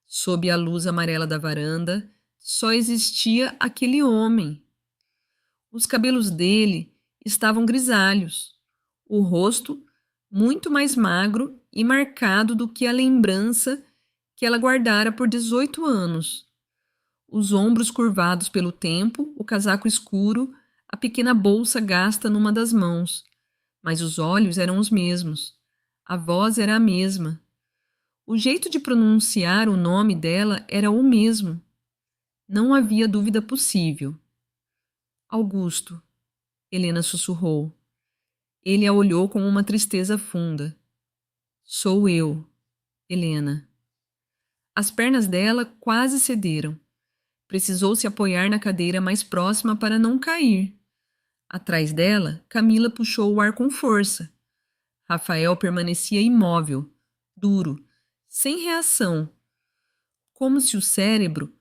Sob a luz amarela da varanda, só existia aquele homem. Os cabelos dele estavam grisalhos. O rosto muito mais magro e marcado do que a lembrança que ela guardara por 18 anos. Os ombros curvados pelo tempo, o casaco escuro, a pequena bolsa gasta numa das mãos. Mas os olhos eram os mesmos. A voz era a mesma. O jeito de pronunciar o nome dela era o mesmo. Não havia dúvida possível. Augusto, Helena sussurrou. Ele a olhou com uma tristeza funda. Sou eu, Helena. As pernas dela quase cederam. Precisou se apoiar na cadeira mais próxima para não cair. Atrás dela, Camila puxou o ar com força. Rafael permanecia imóvel, duro, sem reação, como se o cérebro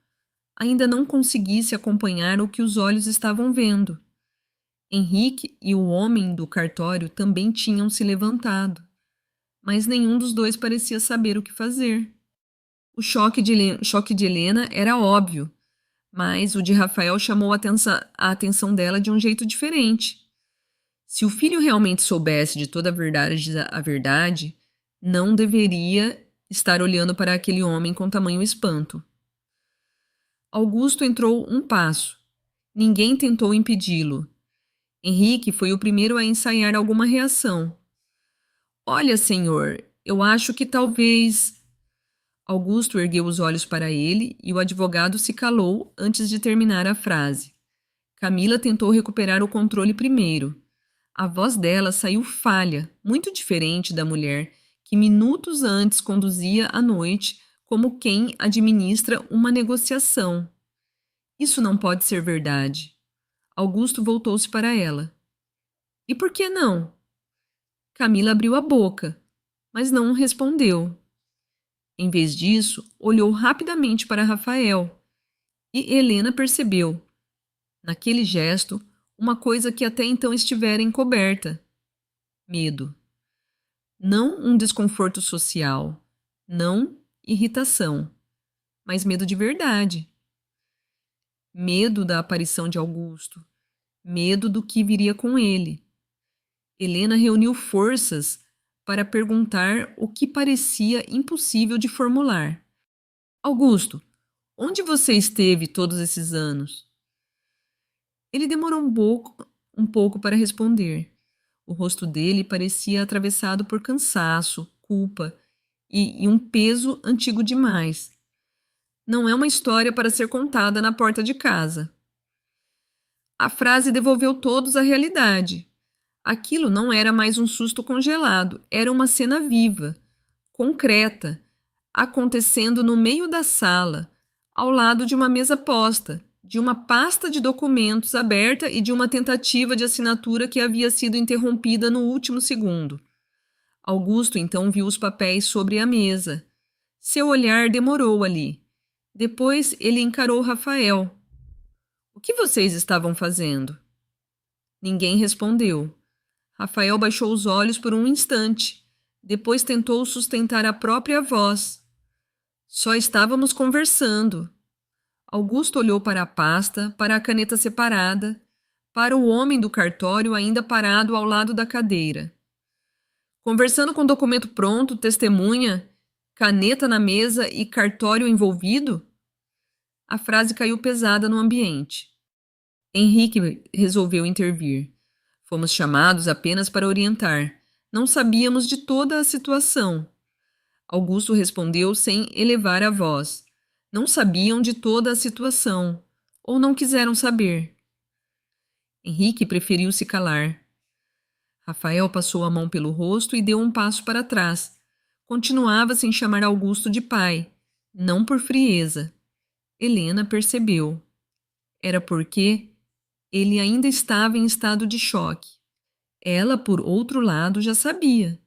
ainda não conseguisse acompanhar o que os olhos estavam vendo. Henrique e o homem do cartório também tinham se levantado, mas nenhum dos dois parecia saber o que fazer. O choque de Helena era óbvio, mas o de Rafael chamou a atenção dela de um jeito diferente. Se o filho realmente soubesse de toda a verdade, não deveria estar olhando para aquele homem com tamanho espanto. Augusto entrou um passo. Ninguém tentou impedi-lo. Henrique foi o primeiro a ensaiar alguma reação. Olha, senhor, eu acho que talvez... Augusto ergueu os olhos para ele e o advogado se calou antes de terminar a frase. Camila tentou recuperar o controle primeiro. A voz dela saiu falha, muito diferente da mulher que minutos antes conduzia a noite como quem administra uma negociação. Isso não pode ser verdade. Augusto voltou-se para ela. E por que não? Camila abriu a boca, mas não respondeu. Em vez disso, olhou rapidamente para Rafael. E Helena percebeu, naquele gesto, uma coisa que até então estivera encoberta. Medo. Não um desconforto social, não irritação, mas medo de verdade. Medo da aparição de Augusto, medo do que viria com ele. Helena reuniu forças para perguntar o que parecia impossível de formular. Augusto, onde você esteve todos esses anos? Ele demorou um pouco para responder. O rosto dele parecia atravessado por cansaço, culpa e um peso antigo demais. Não é uma história para ser contada na porta de casa. A frase devolveu todos à realidade. Aquilo não era mais um susto congelado, era uma cena viva, concreta, acontecendo no meio da sala, ao lado de uma mesa posta, de uma pasta de documentos aberta e de uma tentativa de assinatura que havia sido interrompida no último segundo. Augusto então viu os papéis sobre a mesa. Seu olhar demorou ali. Depois ele encarou Rafael. O que vocês estavam fazendo? Ninguém respondeu. Rafael baixou os olhos por um instante. Depois tentou sustentar a própria voz. Só estávamos conversando. Augusto olhou para a pasta, para a caneta separada, para o homem do cartório ainda parado ao lado da cadeira. Conversando com o documento pronto, testemunha, caneta na mesa e cartório envolvido? A frase caiu pesada no ambiente. Henrique resolveu intervir. Fomos chamados apenas para orientar. Não sabíamos de toda a situação. Augusto respondeu sem elevar a voz. Não sabiam de toda a situação, ou não quiseram saber. Henrique preferiu se calar. Rafael passou a mão pelo rosto e deu um passo para trás. Continuava sem chamar Augusto de pai, não por frieza. Helena percebeu. Era porque ele ainda estava em estado de choque. Ela, por outro lado, já sabia.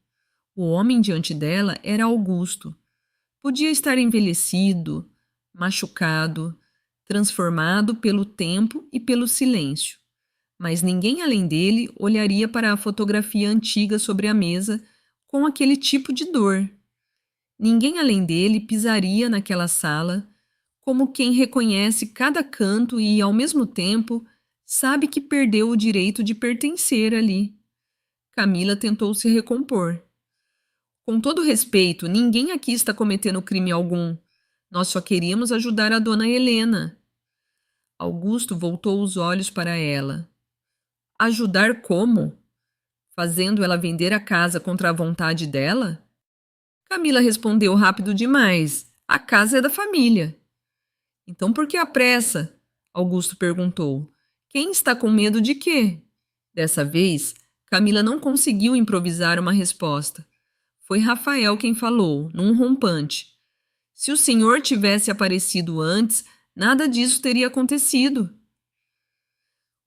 O homem diante dela era Augusto. Podia estar envelhecido, machucado, transformado pelo tempo e pelo silêncio. Mas ninguém além dele olharia para a fotografia antiga sobre a mesa com aquele tipo de dor. Ninguém além dele pisaria naquela sala como quem reconhece cada canto e, ao mesmo tempo, sabe que perdeu o direito de pertencer ali. Camila tentou se recompor. Com todo respeito, ninguém aqui está cometendo crime algum. Nós só queríamos ajudar a dona Helena. Augusto voltou os olhos para ela. Ajudar como? Fazendo ela vender a casa contra a vontade dela? Camila respondeu rápido demais. A casa é da família. Então por que a pressa? Augusto perguntou. Quem está com medo de quê? Dessa vez, Camila não conseguiu improvisar uma resposta. Foi Rafael quem falou, num rompante. Se o senhor tivesse aparecido antes, nada disso teria acontecido.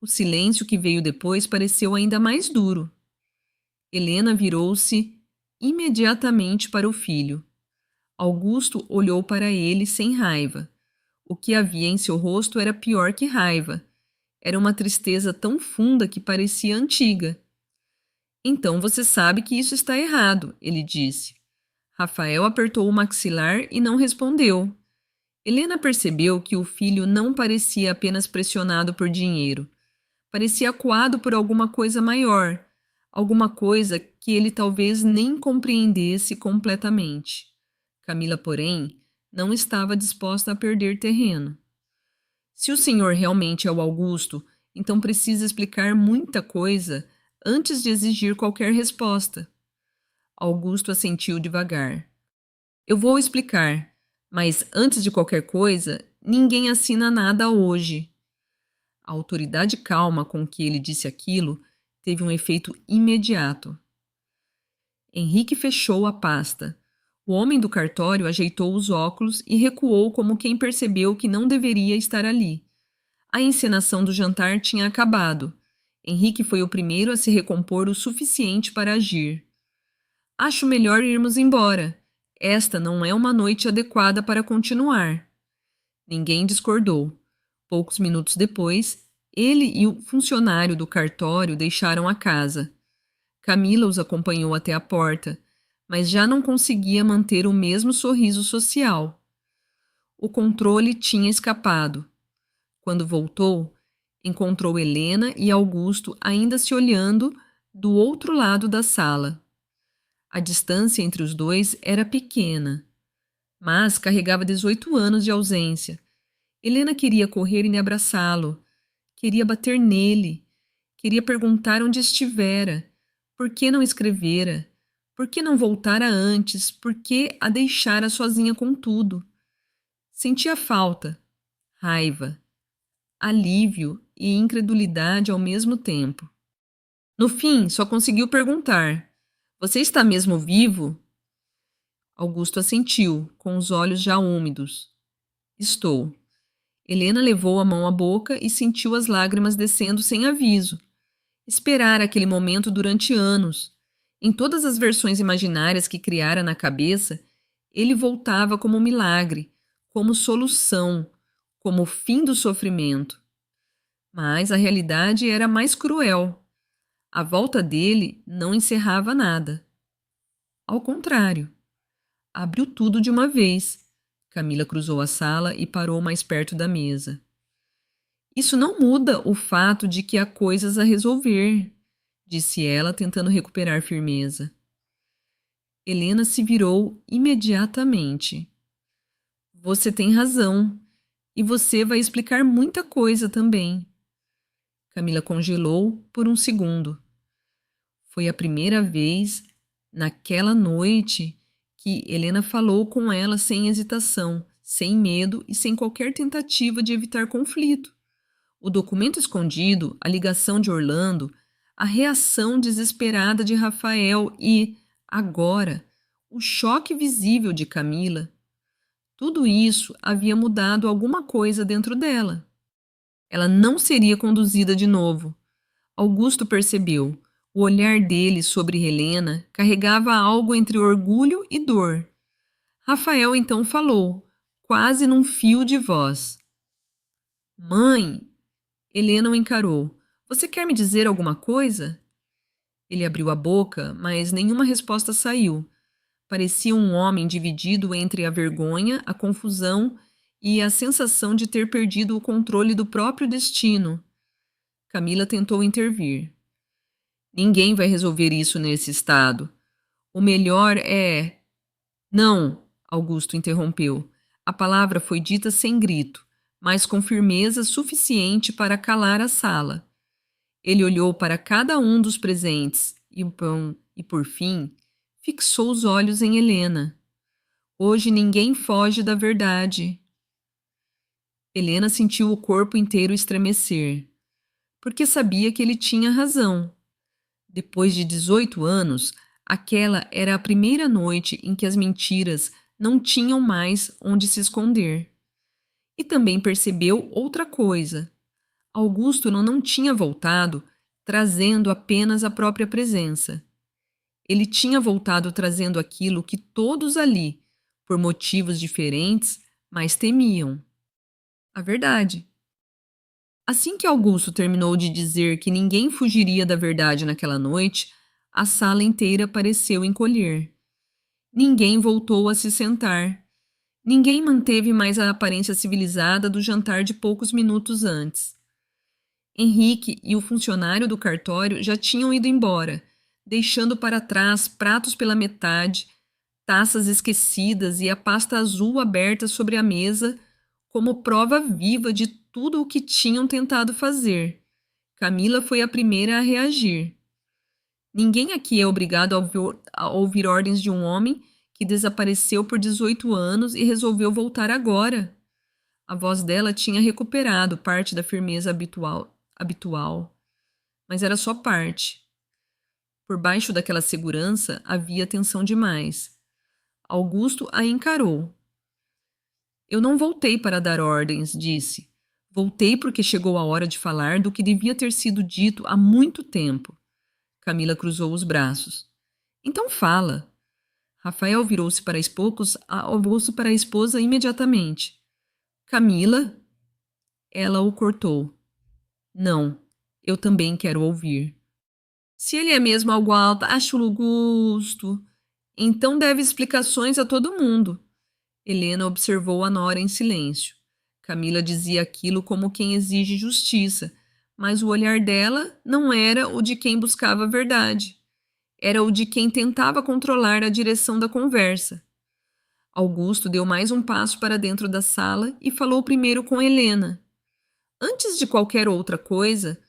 O silêncio que veio depois pareceu ainda mais duro. Helena virou-se imediatamente para o filho. Augusto olhou para ele sem raiva. O que havia em seu rosto era pior que raiva. Era uma tristeza tão funda que parecia antiga. Então você sabe que isso está errado, ele disse. Rafael apertou o maxilar e não respondeu. Helena percebeu que o filho não parecia apenas pressionado por dinheiro. Parecia acuado por alguma coisa maior, alguma coisa que ele talvez nem compreendesse completamente. Camila, porém, não estava disposta a perder terreno. Se o senhor realmente é o Augusto, então precisa explicar muita coisa antes de exigir qualquer resposta. Augusto assentiu devagar. Eu vou explicar, mas antes de qualquer coisa, ninguém assina nada hoje. A autoridade calma com que ele disse aquilo teve um efeito imediato. Henrique fechou a pasta. O homem do cartório ajeitou os óculos e recuou como quem percebeu que não deveria estar ali. A encenação do jantar tinha acabado. Henrique foi o primeiro a se recompor o suficiente para agir. Acho melhor irmos embora. Esta não é uma noite adequada para continuar. Ninguém discordou. Poucos minutos depois, ele e o funcionário do cartório deixaram a casa. Camila os acompanhou até a porta, mas já não conseguia manter o mesmo sorriso social. O controle tinha escapado. Quando voltou, encontrou Helena e Augusto ainda se olhando do outro lado da sala. A distância entre os dois era pequena, mas carregava 18 anos de ausência. Helena queria correr e abraçá-lo, queria bater nele, queria perguntar onde estivera, por que não escrevera, por que não voltara antes, por que a deixara sozinha com tudo. Sentia falta, raiva, alívio e incredulidade ao mesmo tempo. No fim, só conseguiu perguntar: Você está mesmo vivo? Augusto assentiu, com os olhos já úmidos. Estou. Helena levou a mão à boca e sentiu as lágrimas descendo sem aviso. Esperara aquele momento durante anos. Em todas as versões imaginárias que criara na cabeça, ele voltava como milagre, como solução, como fim do sofrimento. Mas a realidade era mais cruel. A volta dele não encerrava nada. Ao contrário, abriu tudo de uma vez. Camila cruzou a sala e parou mais perto da mesa. Isso não muda o fato de que há coisas a resolver, disse ela, tentando recuperar firmeza. Helena se virou imediatamente. Você tem razão, e você vai explicar muita coisa também. Camila congelou por um segundo. Foi a primeira vez, naquela noite, que Helena falou com ela sem hesitação, sem medo e sem qualquer tentativa de evitar conflito. O documento escondido, a ligação de Orlando, a reação desesperada de Rafael e, agora, o choque visível de Camila. Tudo isso havia mudado alguma coisa dentro dela. Ela não seria conduzida de novo. Augusto percebeu. O olhar dele sobre Helena carregava algo entre orgulho e dor. Rafael então falou, quase num fio de voz. Mãe! Helena o encarou. Você quer me dizer alguma coisa? Ele abriu a boca, mas nenhuma resposta saiu. Parecia um homem dividido entre a vergonha, a confusão e a sensação de ter perdido o controle do próprio destino. Camila tentou intervir. Ninguém vai resolver isso nesse estado. O melhor é... Não, Augusto interrompeu. A palavra foi dita sem grito, mas com firmeza suficiente para calar a sala. Ele olhou para cada um dos presentes e por fim, fixou os olhos em Helena. Hoje ninguém foge da verdade. Helena sentiu o corpo inteiro estremecer, porque sabia que ele tinha razão. Depois de 18 anos, aquela era a primeira noite em que as mentiras não tinham mais onde se esconder. E também percebeu outra coisa. Augusto não tinha voltado trazendo apenas a própria presença. Ele tinha voltado trazendo aquilo que todos ali, por motivos diferentes, mais temiam. A verdade. Assim que Augusto terminou de dizer que ninguém fugiria da verdade naquela noite, a sala inteira pareceu encolher. Ninguém voltou a se sentar. Ninguém manteve mais a aparência civilizada do jantar de poucos minutos antes. Henrique e o funcionário do cartório já tinham ido embora, deixando para trás pratos pela metade, taças esquecidas e a pasta azul aberta sobre a mesa, como prova viva de tudo o que tinham tentado fazer. Camila foi a primeira a reagir. Ninguém aqui é obrigado a ouvir ordens de um homem que desapareceu por 18 anos e resolveu voltar agora. A voz dela tinha recuperado parte da firmeza habitual, mas era só parte. Por baixo daquela segurança havia tensão demais. Augusto a encarou. Eu não voltei para dar ordens, disse. Voltei porque chegou a hora de falar do que devia ter sido dito há muito tempo. Camila cruzou os braços. Então fala. Rafael virou-se para a esposa imediatamente. Camila? Ela o cortou. Não, eu também quero ouvir. Se ele é mesmo algo alto, acho-o gosto. Então deve explicações a todo mundo. Helena observou a nora em silêncio. Camila dizia aquilo como quem exige justiça, mas o olhar dela não era o de quem buscava a verdade. Era o de quem tentava controlar a direção da conversa. Augusto deu mais um passo para dentro da sala e falou primeiro com Helena. Antes de qualquer outra coisa,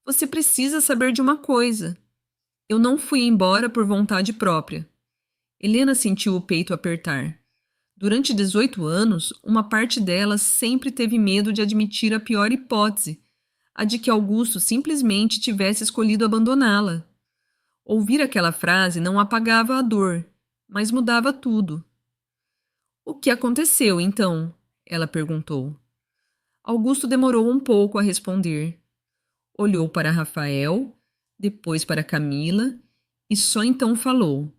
você precisa saber de uma coisa. Eu não fui embora por vontade própria. Helena sentiu o peito apertar. Durante 18 anos, uma parte dela sempre teve medo de admitir a pior hipótese, a de que Augusto simplesmente tivesse escolhido abandoná-la. Ouvir aquela frase não apagava a dor, mas mudava tudo. O que aconteceu, então? Ela perguntou. Augusto demorou um pouco a responder. Olhou para Rafael, depois para Camila, e só então falou.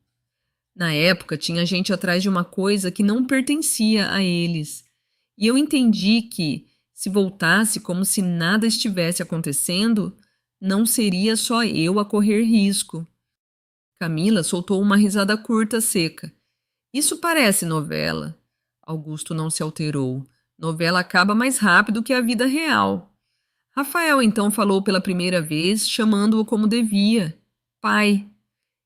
Na época, tinha gente atrás de uma coisa que não pertencia a eles. E eu entendi que, se voltasse como se nada estivesse acontecendo, não seria só eu a correr risco. Camila soltou uma risada curta, seca. Isso parece novela. Augusto não se alterou. Novela acaba mais rápido que a vida real. Rafael então falou pela primeira vez, chamando-o como devia. Pai.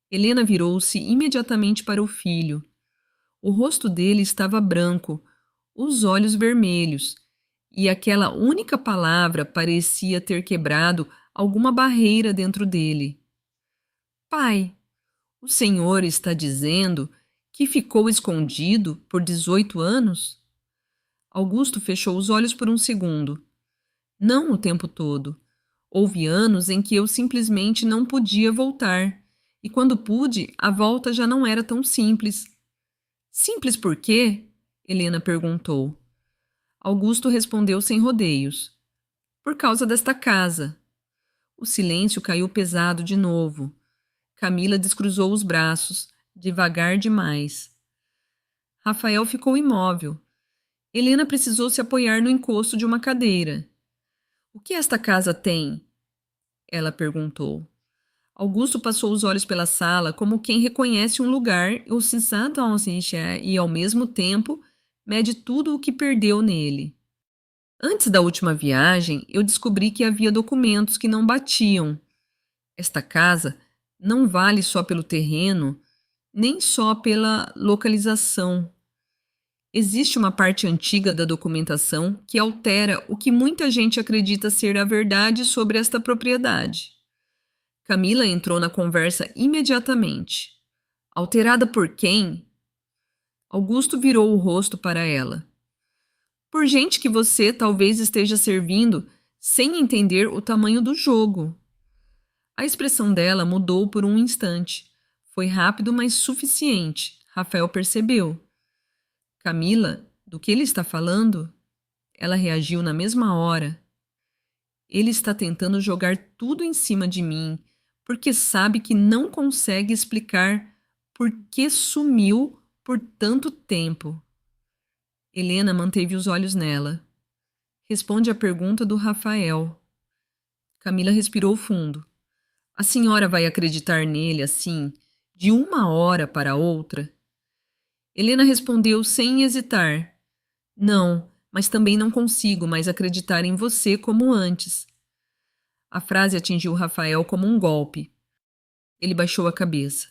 Helena virou-se imediatamente para o filho. O rosto dele estava branco, os olhos vermelhos, e aquela única palavra parecia ter quebrado alguma barreira dentro dele. Pai, o senhor está dizendo que ficou escondido por 18 anos? Augusto fechou os olhos por um segundo. Não o tempo todo. Houve anos em que eu simplesmente não podia voltar. E quando pude, a volta já não era tão simples. Simples por quê? Helena perguntou. Augusto respondeu sem rodeios. Por causa desta casa. O silêncio caiu pesado de novo. Camila descruzou os braços, devagar demais. Rafael ficou imóvel. Helena precisou se apoiar no encosto de uma cadeira. O que esta casa tem? Ela perguntou. Augusto passou os olhos pela sala como quem reconhece um lugar e, ao mesmo tempo, mede tudo o que perdeu nele. Antes da última viagem, eu descobri que havia documentos que não batiam. Esta casa não vale só pelo terreno, nem só pela localização. Existe uma parte antiga da documentação que altera o que muita gente acredita ser a verdade sobre esta propriedade. Camila entrou na conversa imediatamente. Alterada por quem? Augusto virou o rosto para ela. Por gente que você talvez esteja servindo sem entender o tamanho do jogo. A expressão dela mudou por um instante. Foi rápido, mas suficiente. Rafael percebeu. Camila, do que ele está falando? Ela reagiu na mesma hora. Ele está tentando jogar tudo em cima de mim, porque sabe que não consegue explicar por que sumiu por tanto tempo. Helena manteve os olhos nela. Responde à pergunta do Rafael. Camila respirou fundo. A senhora vai acreditar nele assim, de uma hora para outra? Helena respondeu sem hesitar. Não, mas também não consigo mais acreditar em você como antes. A frase atingiu Rafael como um golpe. Ele baixou a cabeça.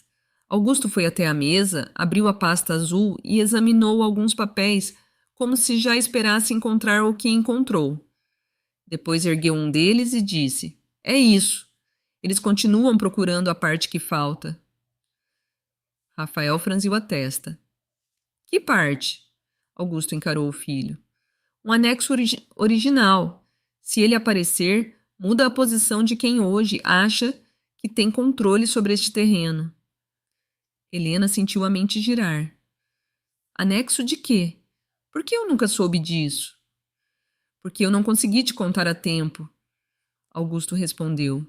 Augusto foi até a mesa, abriu a pasta azul e examinou alguns papéis como se já esperasse encontrar o que encontrou. Depois ergueu um deles e disse: É isso. Eles continuam procurando a parte que falta. Rafael franziu a testa. Que parte? Augusto encarou o filho. Um anexo original. Se ele aparecer, muda a posição de quem hoje acha que tem controle sobre este terreno. Helena sentiu a mente girar. Anexo de quê? Por que eu nunca soube disso? Porque eu não consegui te contar a tempo. Augusto respondeu.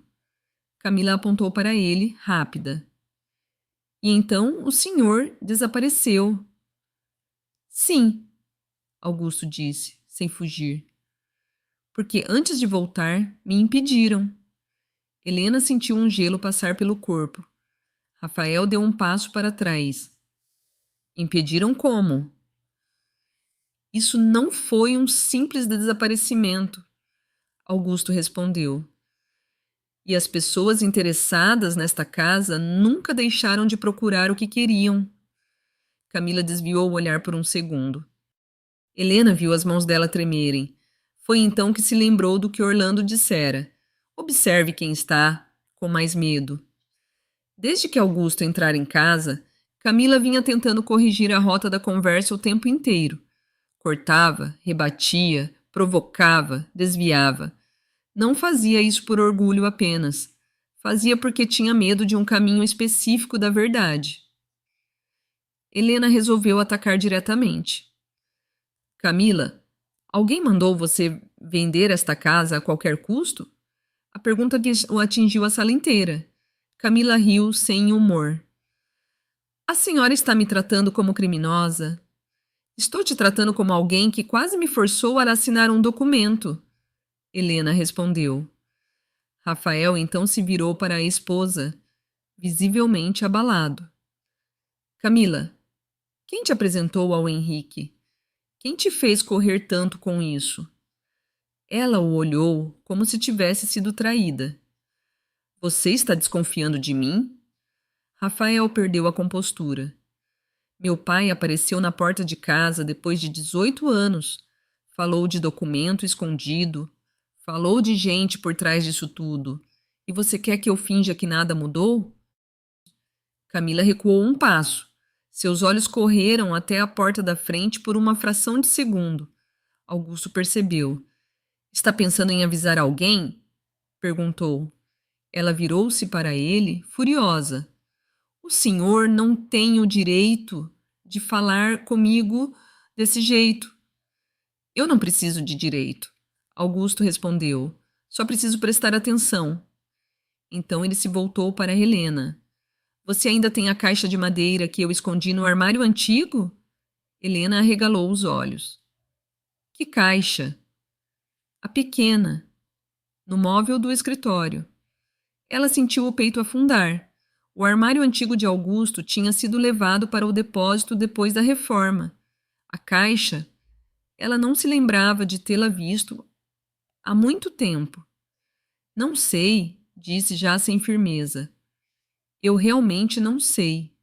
Camila apontou para ele, rápida. E então o senhor desapareceu. Sim, Augusto disse, sem fugir. Porque antes de voltar, me impediram. Helena sentiu um gelo passar pelo corpo. Rafael deu um passo para trás. Impediram como? Isso não foi um simples desaparecimento, Augusto respondeu. E as pessoas interessadas nesta casa nunca deixaram de procurar o que queriam. Camila desviou o olhar por um segundo. Helena viu as mãos dela tremerem. Foi então que se lembrou do que Orlando dissera. Observe quem está com mais medo. Desde que Augusto entrara em casa, Camila vinha tentando corrigir a rota da conversa o tempo inteiro. Cortava, rebatia, provocava, desviava. Não fazia isso por orgulho apenas. Fazia porque tinha medo de um caminho específico da verdade. Helena resolveu atacar diretamente. Camila, alguém mandou você vender esta casa a qualquer custo? A pergunta o atingiu a sala inteira. Camila riu sem humor. A senhora está me tratando como criminosa? Estou te tratando como alguém que quase me forçou a assinar um documento. Helena respondeu. Rafael então se virou para a esposa, visivelmente abalado. Camila, quem te apresentou ao Henrique? Quem te fez correr tanto com isso? Ela o olhou como se tivesse sido traída. Você está desconfiando de mim? Rafael perdeu a compostura. Meu pai apareceu na porta de casa depois de 18 anos. Falou de documento escondido. Falou de gente por trás disso tudo. E você quer que eu finja que nada mudou? Camila recuou um passo. Seus olhos correram até a porta da frente por uma fração de segundo. Augusto percebeu. Está pensando em avisar alguém? Perguntou. Ela virou-se para ele, furiosa. O senhor não tem o direito de falar comigo desse jeito. Eu não preciso de direito. Augusto respondeu. Só preciso prestar atenção. Então ele se voltou para Helena. Você ainda tem a caixa de madeira que eu escondi no armário antigo? Helena arregalou os olhos. Que caixa? A pequena, no móvel do escritório. Ela sentiu o peito afundar. O armário antigo de Augusto tinha sido levado para o depósito depois da reforma. A caixa, ela não se lembrava de tê-la visto há muito tempo. Não sei, disse já sem firmeza. Eu realmente não sei.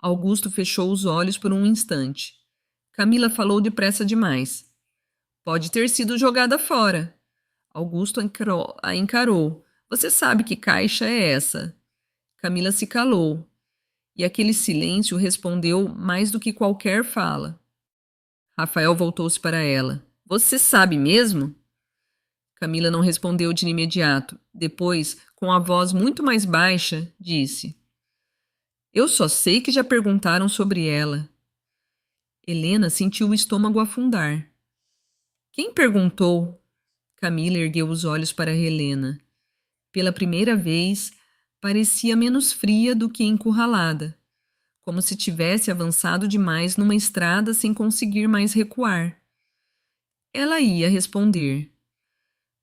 Augusto fechou os olhos por um instante. Camila falou depressa demais. Pode ter sido jogada fora. Augusto a encarou. Você sabe que caixa é essa? Camila se calou. E aquele silêncio respondeu mais do que qualquer fala. Rafael voltou-se para ela. Você sabe mesmo? Camila não respondeu de imediato. Depois, com a voz muito mais baixa, disse: Eu só sei que já perguntaram sobre ela. Helena sentiu o estômago afundar. Quem perguntou? Camila ergueu os olhos para Helena. Pela primeira vez, parecia menos fria do que encurralada, como se tivesse avançado demais numa estrada sem conseguir mais recuar. Ela ia responder.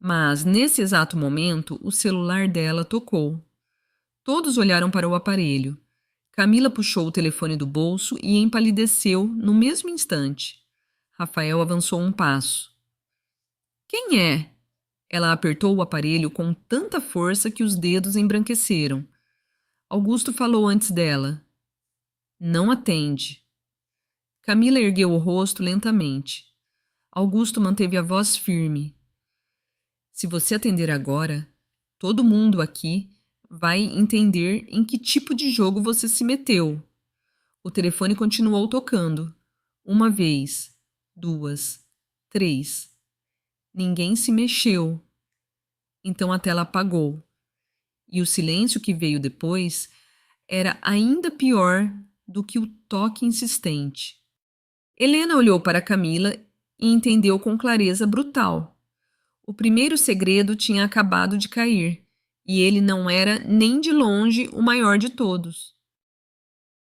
Mas, nesse exato momento, o celular dela tocou. Todos olharam para o aparelho. Camila puxou o telefone do bolso e empalideceu no mesmo instante. Rafael avançou um passo. Quem é? Ela apertou o aparelho com tanta força que os dedos embranqueceram. Augusto falou antes dela. Não atende. Camila ergueu o rosto lentamente. Augusto manteve a voz firme. Se você atender agora, todo mundo aqui vai entender em que tipo de jogo você se meteu. O telefone continuou tocando. Uma vez, duas, três. Ninguém se mexeu. Então a tela apagou. E o silêncio que veio depois era ainda pior do que o toque insistente. Helena olhou para Camila e entendeu com clareza brutal. O primeiro segredo tinha acabado de cair, e ele não era nem de longe o maior de todos.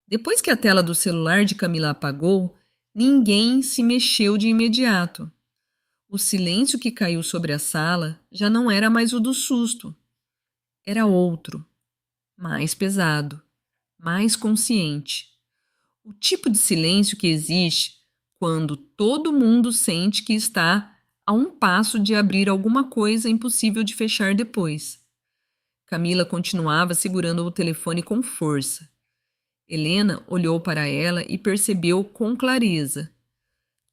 Depois que a tela do celular de Camila apagou, ninguém se mexeu de imediato. O silêncio que caiu sobre a sala já não era mais o do susto. Era outro, mais pesado, mais consciente. O tipo de silêncio que existe quando todo mundo sente que está a um passo de abrir alguma coisa impossível de fechar depois. Camila continuava segurando o telefone com força. Helena olhou para ela e percebeu com clareza.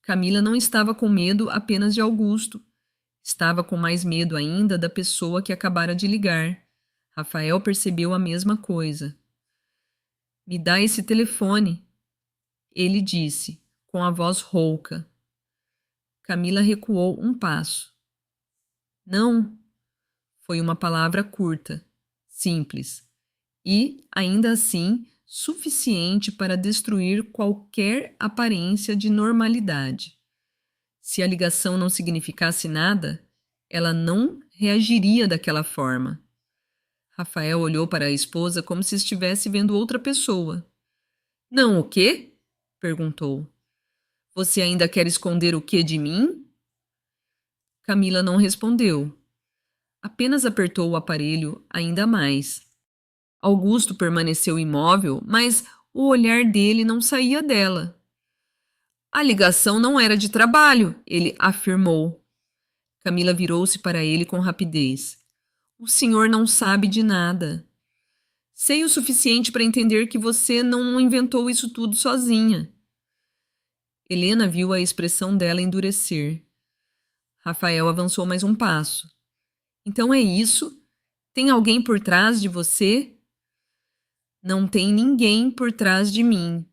Camila não estava com medo apenas de Augusto. Estava com mais medo ainda da pessoa que acabara de ligar. Rafael percebeu a mesma coisa. Me dá esse telefone, ele disse, com a voz rouca. Camila recuou um passo. Não. Foi uma palavra curta, simples, e, ainda assim, suficiente para destruir qualquer aparência de normalidade. Se a ligação não significasse nada, ela não reagiria daquela forma. Rafael olhou para a esposa como se estivesse vendo outra pessoa. Não, o quê? Perguntou. Você ainda quer esconder o quê de mim? Camila não respondeu. Apenas apertou o aparelho ainda mais. Augusto permaneceu imóvel, mas o olhar dele não saía dela. A ligação não era de trabalho, ele afirmou. Camila virou-se para ele com rapidez. O senhor não sabe de nada. Sei o suficiente para entender que você não inventou isso tudo sozinha. Helena viu a expressão dela endurecer. Rafael avançou mais um passo. Então é isso? Tem alguém por trás de você? Não tem ninguém por trás de mim,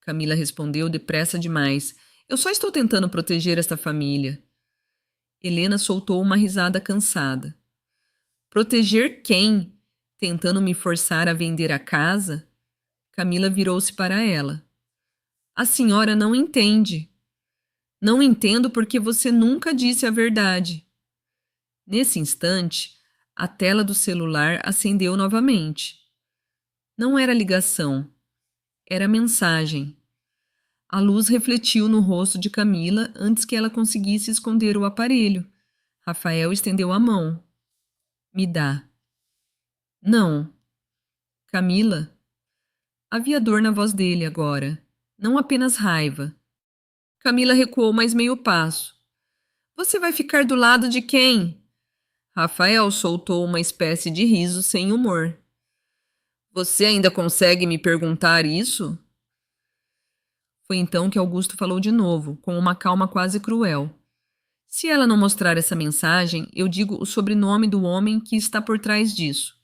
Camila respondeu depressa demais. Eu só estou tentando proteger esta família. Helena soltou uma risada cansada. Proteger quem? Tentando me forçar a vender a casa? Camila virou-se para ela. A senhora não entende. Não entendo porque você nunca disse a verdade. Nesse instante, a tela do celular acendeu novamente. Não era ligação, era mensagem. A luz refletiu no rosto de Camila antes que ela conseguisse esconder o aparelho. Rafael estendeu a mão. Me dá. Não. Camila? Havia dor na voz dele agora, não apenas raiva. Camila recuou mais meio passo. Você vai ficar do lado de quem? Rafael soltou uma espécie de riso sem humor. Você ainda consegue me perguntar isso? Foi então que Augusto falou de novo, com uma calma quase cruel. Se ela não mostrar essa mensagem, eu digo o sobrenome do homem que está por trás disso.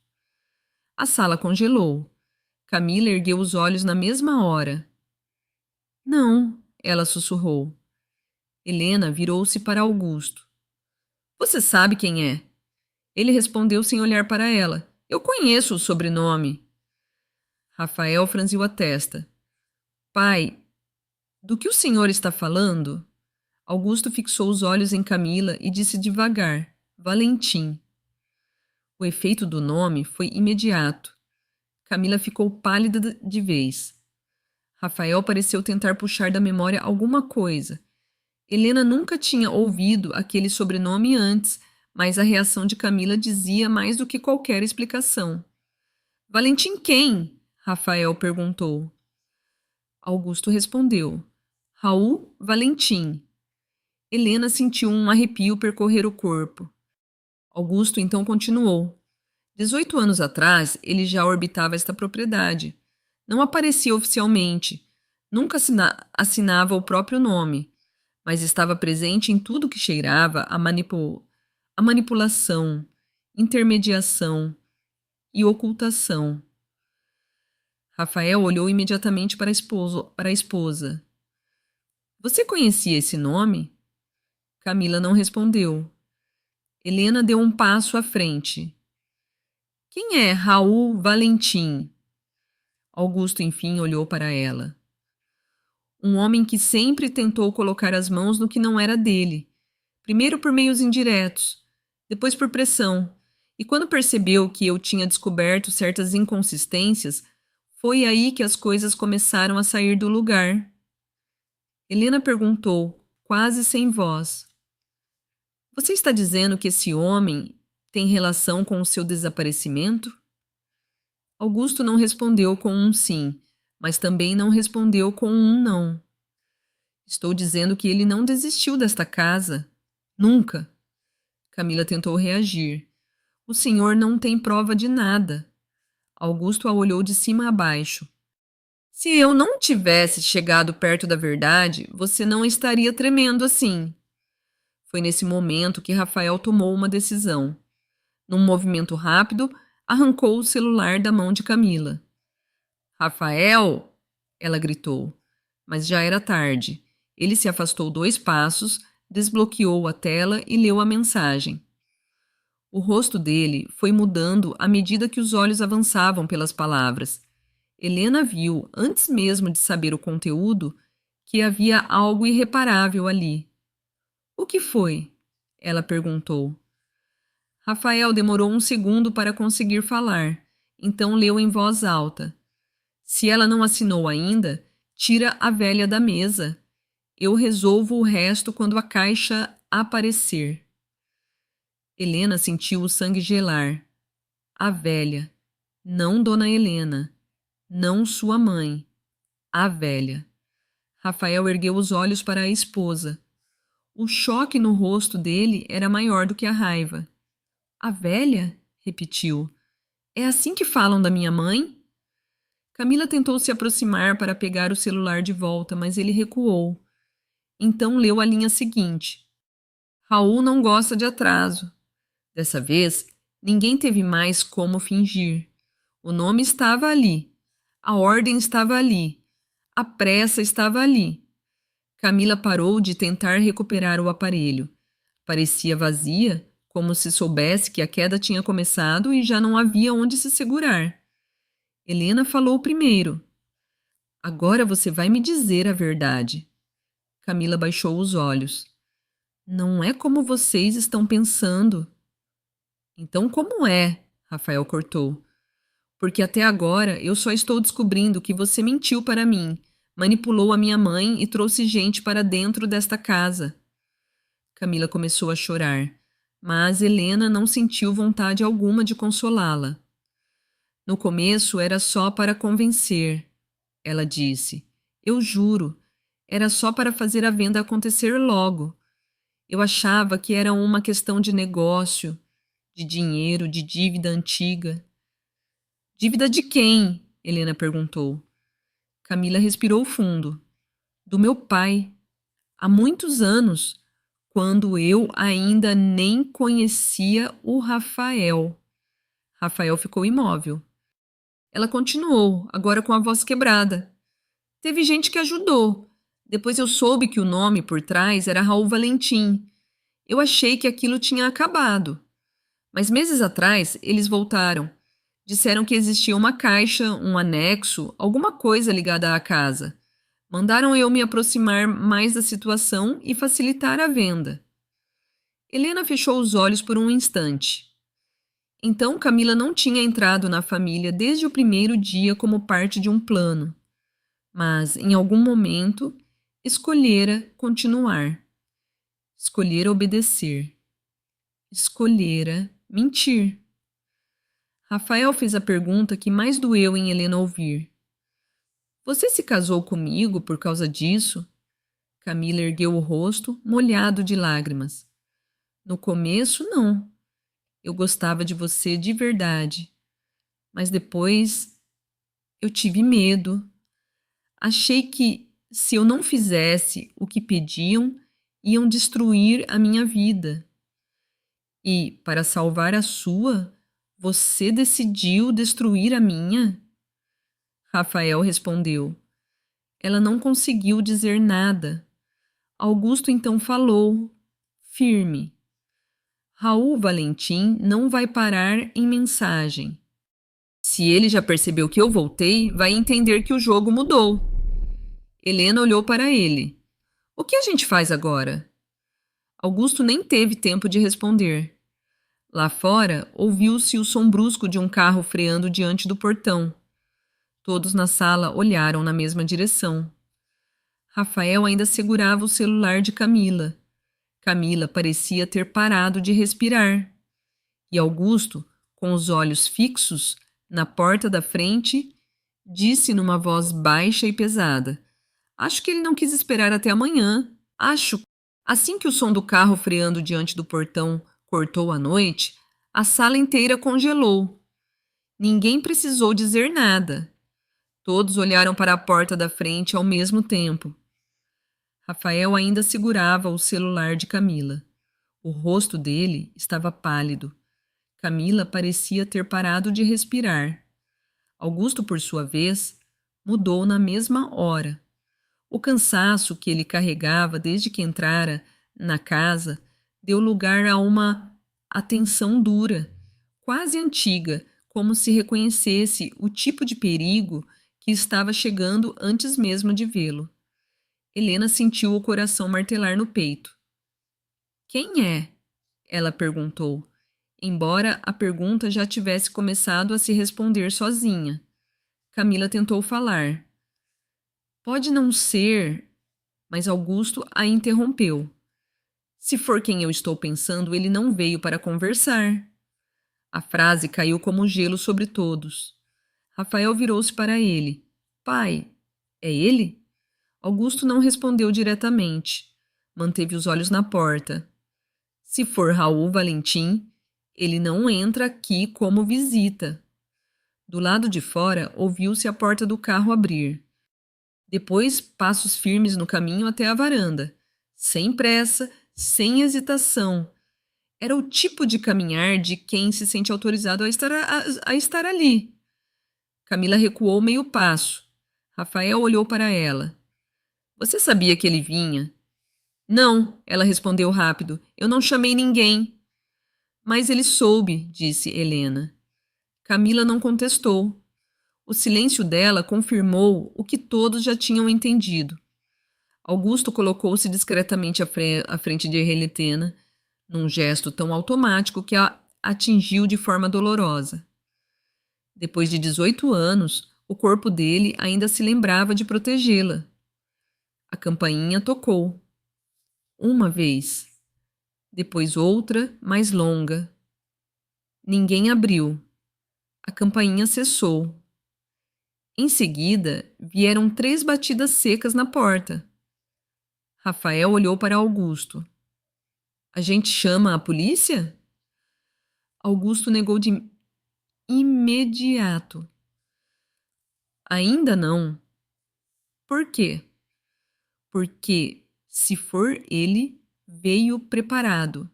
A sala congelou. Camila ergueu os olhos na mesma hora. Não, ela sussurrou. Helena virou-se para Augusto. Você sabe quem é? Ele respondeu sem olhar para ela. Eu conheço o sobrenome. Rafael franziu a testa. Pai, do que o senhor está falando? Augusto fixou os olhos em Camila e disse devagar, Valentim. O efeito do nome foi imediato. Camila ficou pálida de vez. Rafael pareceu tentar puxar da memória alguma coisa. Helena nunca tinha ouvido aquele sobrenome antes, mas a reação de Camila dizia mais do que qualquer explicação. Valentim quem? Rafael perguntou. Augusto respondeu. Raul Valentim. Helena sentiu um arrepio percorrer o corpo. Augusto então continuou. 18 anos atrás, ele já orbitava esta propriedade. Não aparecia oficialmente. Nunca assinava o próprio nome, mas estava presente em tudo que cheirava a manipulação, intermediação e ocultação. Rafael olhou imediatamente para a esposa. Você conhecia esse nome? Camila não respondeu. Helena deu um passo à frente. Quem é Raul Valentim? Augusto, enfim, olhou para ela. Um homem que sempre tentou colocar as mãos no que não era dele, primeiro por meios indiretos, depois por pressão, e quando percebeu que eu tinha descoberto certas inconsistências, foi aí que as coisas começaram a sair do lugar. Helena perguntou, quase sem voz. Você está dizendo que esse homem tem relação com o seu desaparecimento? Augusto não respondeu com um sim, mas também não respondeu com um não. Estou dizendo que ele não desistiu desta casa. Nunca. Camila tentou reagir. O senhor não tem prova de nada. Augusto a olhou de cima a baixo. Se eu não tivesse chegado perto da verdade, você não estaria tremendo assim. Foi nesse momento que Rafael tomou uma decisão. Num movimento rápido, arrancou o celular da mão de Camila. Rafael! Ela gritou. Mas já era tarde. Ele se afastou 2 passos, desbloqueou a tela e leu a mensagem. O rosto dele foi mudando à medida que os olhos avançavam pelas palavras. Helena viu, antes mesmo de saber o conteúdo, que havia algo irreparável ali. O que foi? Ela perguntou. Rafael demorou um segundo para conseguir falar, então leu em voz alta. Se ela não assinou ainda, tira a velha da mesa. Eu resolvo o resto quando a caixa aparecer. Helena sentiu o sangue gelar. A velha. Não Dona Helena. Não sua mãe. A velha. Rafael ergueu os olhos para a esposa. O choque no rosto dele era maior do que a raiva. A velha? Repetiu. É assim que falam da minha mãe? Camila tentou se aproximar para pegar o celular de volta, mas ele recuou. Então leu a linha seguinte. Raul não gosta de atraso. Dessa vez, ninguém teve mais como fingir. O nome estava ali. A ordem estava ali. A pressa estava ali. Camila parou de tentar recuperar o aparelho. Parecia vazia, como se soubesse que a queda tinha começado e já não havia onde se segurar. Helena falou primeiro. Agora você vai me dizer a verdade. Camila baixou os olhos. Não é como vocês estão pensando. Então como é? Rafael cortou. Porque até agora eu só estou descobrindo que você mentiu para mim, manipulou a minha mãe e trouxe gente para dentro desta casa. Camila começou a chorar, mas Helena não sentiu vontade alguma de consolá-la. No começo era só para convencer, ela disse. Eu juro, era só para fazer a venda acontecer logo. Eu achava que era uma questão de negócio, de dinheiro, de dívida antiga. Dívida de quem? Helena perguntou. Camila respirou fundo. Do meu pai. Há muitos anos, quando eu ainda nem conhecia o Rafael. Rafael ficou imóvel. Ela continuou, agora com a voz quebrada. Teve gente que ajudou. Depois eu soube que o nome por trás era Raul Valentim. Eu achei que aquilo tinha acabado. Mas meses atrás, eles voltaram. Disseram que existia uma caixa, um anexo, alguma coisa ligada à casa. Mandaram eu me aproximar mais da situação e facilitar a venda. Helena fechou os olhos por um instante. Então Camila não tinha entrado na família desde o primeiro dia como parte de um plano. Mas, em algum momento, escolhera continuar. Escolhera obedecer. Escolhera mentir. Rafael fez a pergunta que mais doeu em Helena ouvir. Você se casou comigo por causa disso? Camila ergueu o rosto, molhado de lágrimas. No começo, não. Eu gostava de você de verdade. Mas depois eu tive medo. Achei que, se eu não fizesse o que pediam, iam destruir a minha vida. E, para salvar a sua, você decidiu destruir a minha? Rafael respondeu. Ela não conseguiu dizer nada. Augusto então falou, firme. Raul Valentim não vai parar em mensagem. Se ele já percebeu que eu voltei, vai entender que o jogo mudou. Helena olhou para ele. O que a gente faz agora? Augusto nem teve tempo de responder. Lá fora, ouviu-se o som brusco de um carro freando diante do portão. Todos na sala olharam na mesma direção. Rafael ainda segurava o celular de Camila. Camila parecia ter parado de respirar. E Augusto, com os olhos fixos na porta da frente, disse numa voz baixa e pesada. Acho que ele não quis esperar até amanhã. Acho. Assim que o som do carro freando diante do portão cortou a noite, a sala inteira congelou. Ninguém precisou dizer nada. Todos olharam para a porta da frente ao mesmo tempo. Rafael ainda segurava o celular de Camila. O rosto dele estava pálido. Camila parecia ter parado de respirar. Augusto, por sua vez, mudou na mesma hora. O cansaço que ele carregava desde que entrara na casa deu lugar a uma atenção dura, quase antiga, como se reconhecesse o tipo de perigo que estava chegando antes mesmo de vê-lo. Helena sentiu o coração martelar no peito. Quem é? Ela perguntou, embora a pergunta já tivesse começado a se responder sozinha. Camila tentou falar. Pode não ser, mas Augusto a interrompeu. Se for quem eu estou pensando, ele não veio para conversar. A frase caiu como gelo sobre todos. Rafael virou-se para ele. Pai, é ele? Augusto não respondeu diretamente. Manteve os olhos na porta. Se for Raul Valentim, ele não entra aqui como visita. Do lado de fora, ouviu-se a porta do carro abrir. Depois, passos firmes no caminho até a varanda. Sem pressa, sem hesitação. Era o tipo de caminhar de quem se sente autorizado a estar ali. Camila recuou meio passo. Rafael olhou para ela. Você sabia que ele vinha? Não, ela respondeu rápido. Eu não chamei ninguém. Mas ele soube, disse Helena. Camila não contestou. O silêncio dela confirmou o que todos já tinham entendido. Augusto colocou-se discretamente à frente de Helena, num gesto tão automático que a atingiu de forma dolorosa. Depois de 18 anos, o corpo dele ainda se lembrava de protegê-la. A campainha tocou. Uma vez. Depois outra, mais longa. Ninguém abriu. A campainha cessou. Em seguida, vieram 3 batidas secas na porta. Rafael olhou para Augusto. A gente chama a polícia? Augusto negou de imediato. Ainda não. Por quê? Porque, se for ele, veio preparado.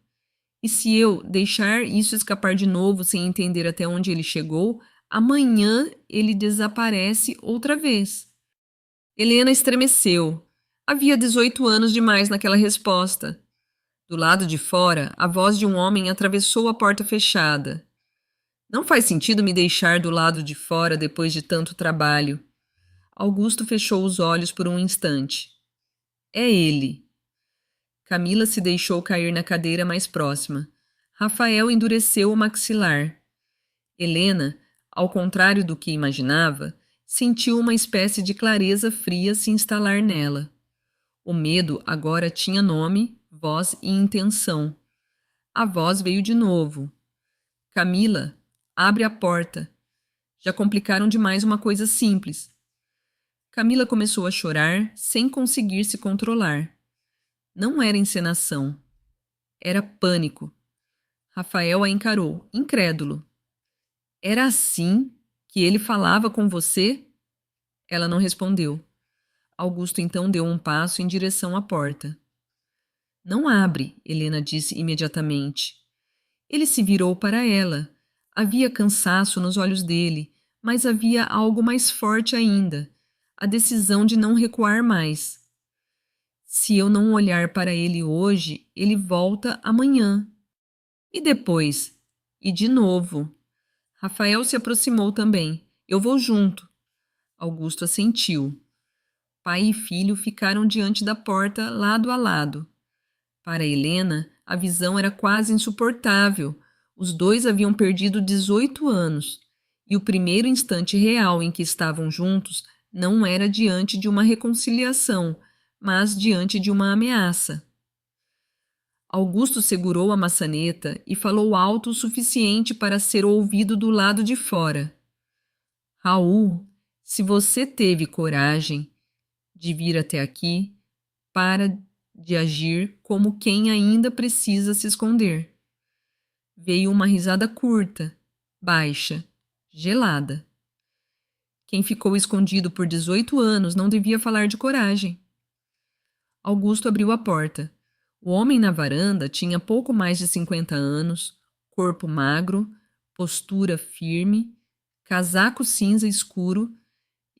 E se eu deixar isso escapar de novo sem entender até onde ele chegou, amanhã ele desaparece outra vez. Helena estremeceu. Havia 18 anos demais naquela resposta. Do lado de fora, a voz de um homem atravessou a porta fechada. Não faz sentido me deixar do lado de fora depois de tanto trabalho. Augusto fechou os olhos por um instante. É ele. Camila se deixou cair na cadeira mais próxima. Rafael endureceu o maxilar. Helena, ao contrário do que imaginava, sentiu uma espécie de clareza fria se instalar nela. O medo agora tinha nome, voz e intenção. A voz veio de novo. Camila, abre a porta. Já complicaram demais uma coisa simples. Camila começou a chorar sem conseguir se controlar. Não era encenação. Era pânico. Rafael a encarou, incrédulo. Era assim que ele falava com você? Ela não respondeu. Augusto então deu um passo em direção à porta. Não abre, Helena disse imediatamente. Ele se virou para ela. Havia cansaço nos olhos dele, mas havia algo mais forte ainda, a decisão de não recuar mais. Se eu não olhar para ele hoje, ele volta amanhã. E depois? E de novo. Rafael se aproximou também. Eu vou junto. Augusto assentiu. Pai e filho ficaram diante da porta, lado a lado. Para Helena, a visão era quase insuportável. Os dois haviam perdido 18 anos, e o primeiro instante real em que estavam juntos não era diante de uma reconciliação, mas diante de uma ameaça. Augusto segurou a maçaneta e falou alto o suficiente para ser ouvido do lado de fora. Raul, se você teve coragem de vir até aqui, para de agir como quem ainda precisa se esconder. Veio uma risada curta, baixa, gelada. Quem ficou escondido por 18 anos não devia falar de coragem. Augusto abriu a porta. O homem na varanda tinha pouco mais de 50 anos, corpo magro, postura firme, casaco cinza escuro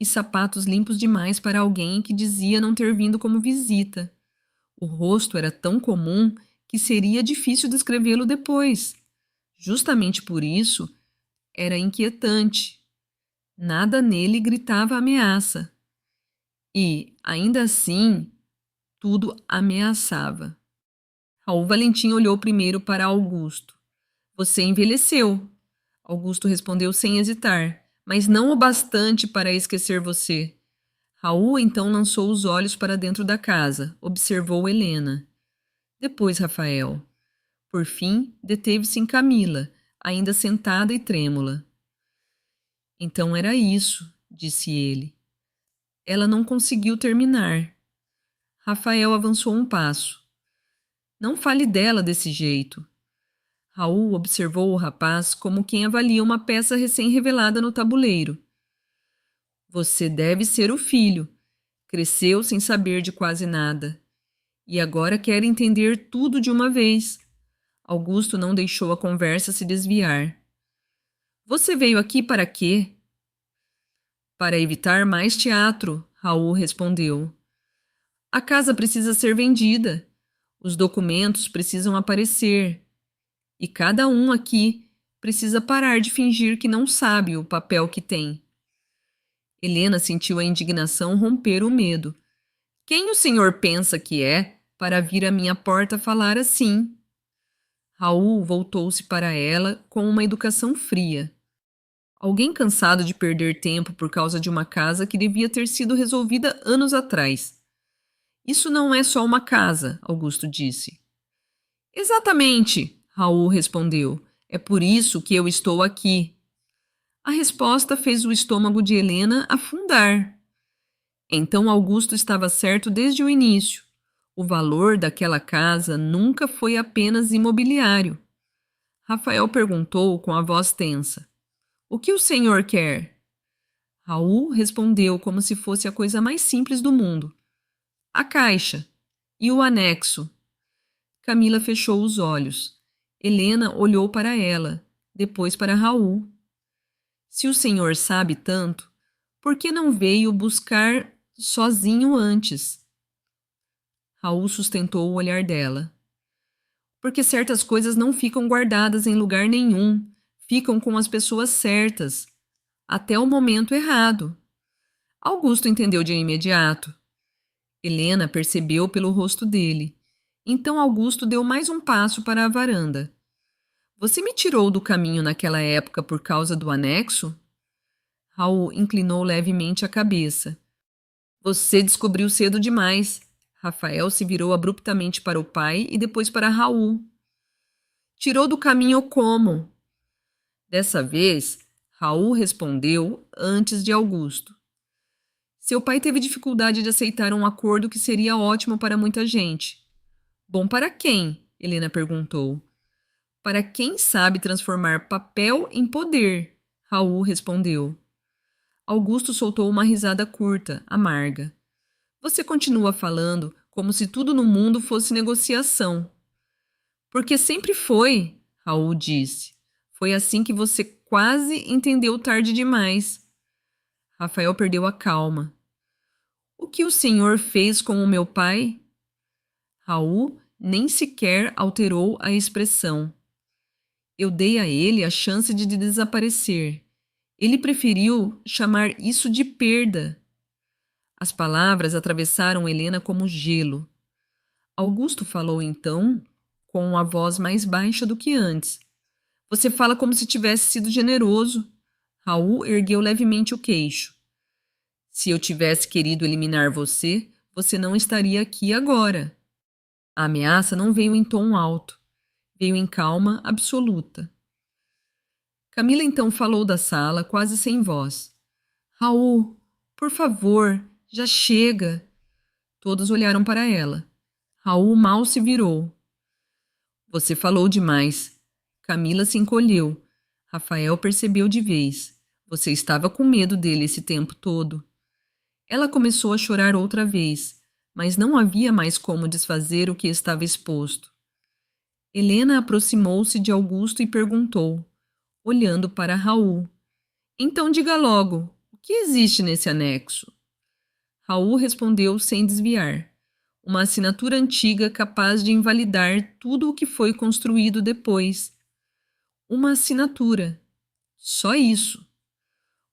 e sapatos limpos demais para alguém que dizia não ter vindo como visita. O rosto era tão comum que seria difícil descrevê-lo depois. Justamente por isso, era inquietante. Nada nele gritava ameaça. E, ainda assim, tudo ameaçava. Raul Valentim olhou primeiro para Augusto. Você envelheceu, Augusto respondeu sem hesitar, mas não o bastante para esquecer você. Raul então lançou os olhos para dentro da casa, observou Helena. Depois Rafael. Por fim, deteve-se em Camila, ainda sentada e trêmula. Então era isso, disse ele. Ela não conseguiu terminar. Rafael avançou um passo. Não fale dela desse jeito. Raul observou o rapaz como quem avalia uma peça recém-revelada no tabuleiro. Você deve ser o filho. Cresceu sem saber de quase nada. E agora quer entender tudo de uma vez. Augusto não deixou a conversa se desviar. Você veio aqui para quê? Para evitar mais teatro, Raul respondeu. A casa precisa ser vendida. Os documentos precisam aparecer. E cada um aqui precisa parar de fingir que não sabe o papel que tem. Helena sentiu a indignação romper o medo. Quem o senhor pensa que é para vir à minha porta falar assim? Raul voltou-se para ela com uma educação fria. Alguém cansado de perder tempo por causa de uma casa que devia ter sido resolvida anos atrás. Isso não é só uma casa, Augusto disse. Exatamente, Raul respondeu. É por isso que eu estou aqui. A resposta fez o estômago de Helena afundar. Então Augusto estava certo desde o início. O valor daquela casa nunca foi apenas imobiliário. Rafael perguntou com a voz tensa. O que o senhor quer? Raul respondeu como se fosse a coisa mais simples do mundo. A caixa. E o anexo. Camila fechou os olhos. Helena olhou para ela, depois para Raul. Se o senhor sabe tanto, por que não veio buscar sozinho antes? Raul sustentou o olhar dela. Porque certas coisas não ficam guardadas em lugar nenhum, ficam com as pessoas certas, até o momento errado. Augusto entendeu de imediato. Helena percebeu pelo rosto dele. Então Augusto deu mais um passo para a varanda. Você me tirou do caminho naquela época por causa do anexo? Raul inclinou levemente a cabeça. Você descobriu cedo demais. Rafael se virou abruptamente para o pai e depois para Raul. Tirou do caminho como? Dessa vez, Raul respondeu antes de Augusto. Seu pai teve dificuldade de aceitar um acordo que seria ótimo para muita gente. Bom para quem? Helena perguntou. Para quem sabe transformar papel em poder, Raul respondeu. Augusto soltou uma risada curta, amarga. Você continua falando como se tudo no mundo fosse negociação. Porque sempre foi, Raul disse. Foi assim que você quase entendeu tarde demais. Rafael perdeu a calma. O que o senhor fez com o meu pai? Raul nem sequer alterou a expressão. Eu dei a ele a chance de desaparecer. Ele preferiu chamar isso de perda. As palavras atravessaram Helena como gelo. Augusto falou então, com a voz mais baixa do que antes. Você fala como se tivesse sido generoso. Raul ergueu levemente o queixo. Se eu tivesse querido eliminar você, você não estaria aqui agora. A ameaça não veio em tom alto. Veio em calma absoluta. Camila então falou da sala, quase sem voz. Raul, por favor, já chega. Todos olharam para ela. Raul mal se virou. Você falou demais. Camila se encolheu. Rafael percebeu de vez. Você estava com medo dele esse tempo todo. Ela começou a chorar outra vez, mas não havia mais como desfazer o que estava exposto. Helena aproximou-se de Augusto e perguntou, olhando para Raul. Então diga logo, o que existe nesse anexo? Raul respondeu sem desviar. Uma assinatura antiga capaz de invalidar tudo o que foi construído depois. Uma assinatura. Só isso.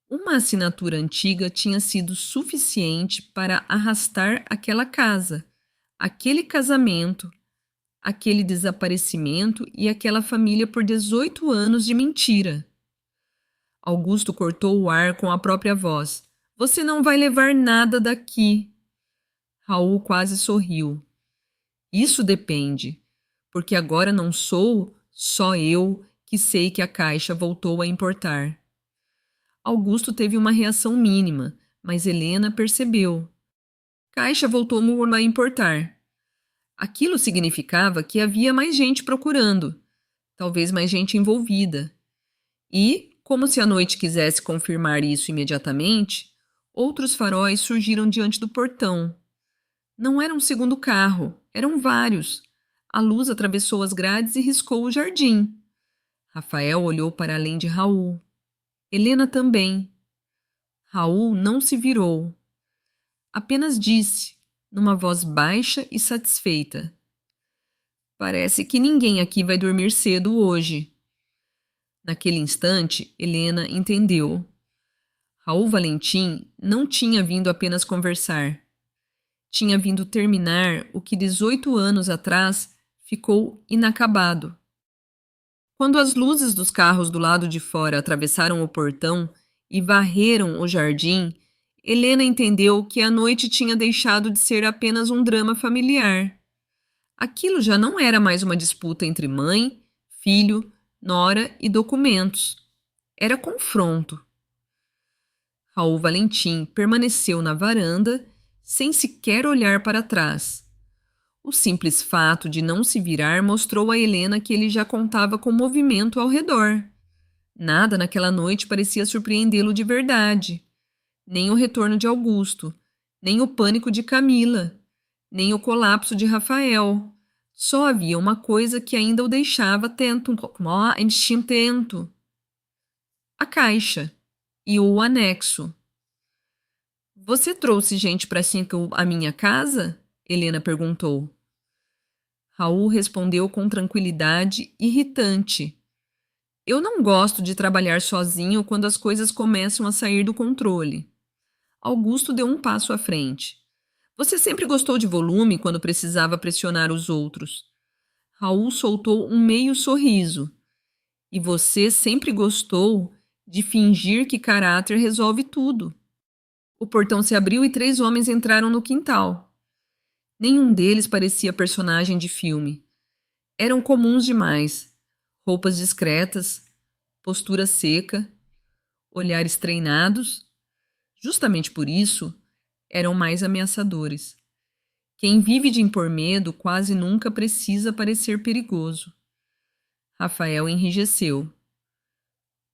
Uma assinatura antiga tinha sido suficiente para arrastar aquela casa, aquele casamento, aquele desaparecimento e aquela família por 18 anos de mentira. Augusto cortou o ar com a própria voz. Você não vai levar nada daqui. Raul quase sorriu. Isso depende, porque agora não sou só eu que sei que a caixa voltou a importar. Augusto teve uma reação mínima, mas Helena percebeu. Caixa voltou a importar. Aquilo significava que havia mais gente procurando, talvez mais gente envolvida. E, como se a noite quisesse confirmar isso imediatamente, outros faróis surgiram diante do portão. Não era um segundo carro, eram vários. A luz atravessou as grades e riscou o jardim. Rafael olhou para além de Raul. Helena também. Raul não se virou. Apenas disse, numa voz baixa e satisfeita: Parece que ninguém aqui vai dormir cedo hoje. Naquele instante, Helena entendeu. Raul Valentim não tinha vindo apenas conversar. Tinha vindo terminar o que 18 anos atrás ficou inacabado. Quando as luzes dos carros do lado de fora atravessaram o portão e varreram o jardim, Helena entendeu que a noite tinha deixado de ser apenas um drama familiar. Aquilo já não era mais uma disputa entre mãe, filho, nora e documentos. Era confronto. Raul Valentim permaneceu na varanda, sem sequer olhar para trás. O simples fato de não se virar mostrou a Helena que ele já contava com movimento ao redor. Nada naquela noite parecia surpreendê-lo de verdade. Nem o retorno de Augusto, nem o pânico de Camila, nem o colapso de Rafael. Só havia uma coisa que ainda o deixava tento, tento. A caixa e o anexo. Você trouxe gente para a minha casa? Helena perguntou. Raul respondeu com tranquilidade irritante. Eu não gosto de trabalhar sozinho quando as coisas começam a sair do controle. Augusto deu um passo à frente. Você sempre gostou de volume quando precisava pressionar os outros. Raul soltou um meio sorriso. E você sempre gostou de fingir que caráter resolve tudo. O portão se abriu e 3 homens entraram no quintal. Nenhum deles parecia personagem de filme. Eram comuns demais. Roupas discretas, postura seca, olhares treinados. Justamente por isso, eram mais ameaçadores. Quem vive de impor medo quase nunca precisa parecer perigoso. Rafael enrijeceu.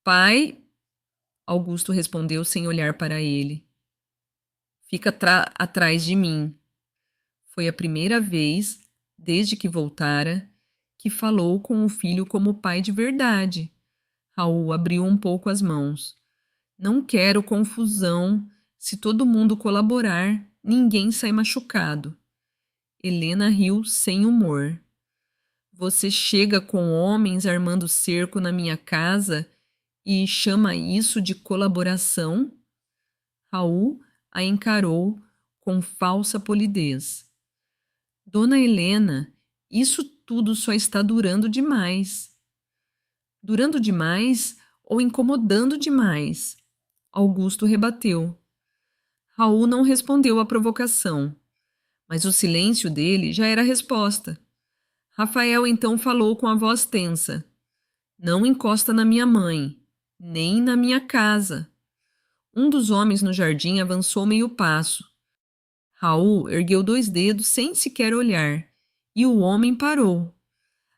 Pai, Augusto respondeu sem olhar para ele. Fica atrás de mim. Foi a primeira vez, desde que voltara, que falou com o filho como pai de verdade. Raul abriu um pouco as mãos. Não quero confusão. Se todo mundo colaborar, ninguém sai machucado. Helena riu sem humor. Você chega com homens armando cerco na minha casa e chama isso de colaboração? Raul a encarou com falsa polidez. Dona Helena, isso tudo só está durando demais. Durando demais ou incomodando demais? Augusto rebateu. Raul não respondeu à provocação, mas o silêncio dele já era a resposta. Rafael então falou com a voz tensa. Não encosta na minha mãe, nem na minha casa. Um dos homens no jardim avançou meio passo. Raul ergueu 2 dedos sem sequer olhar, e o homem parou.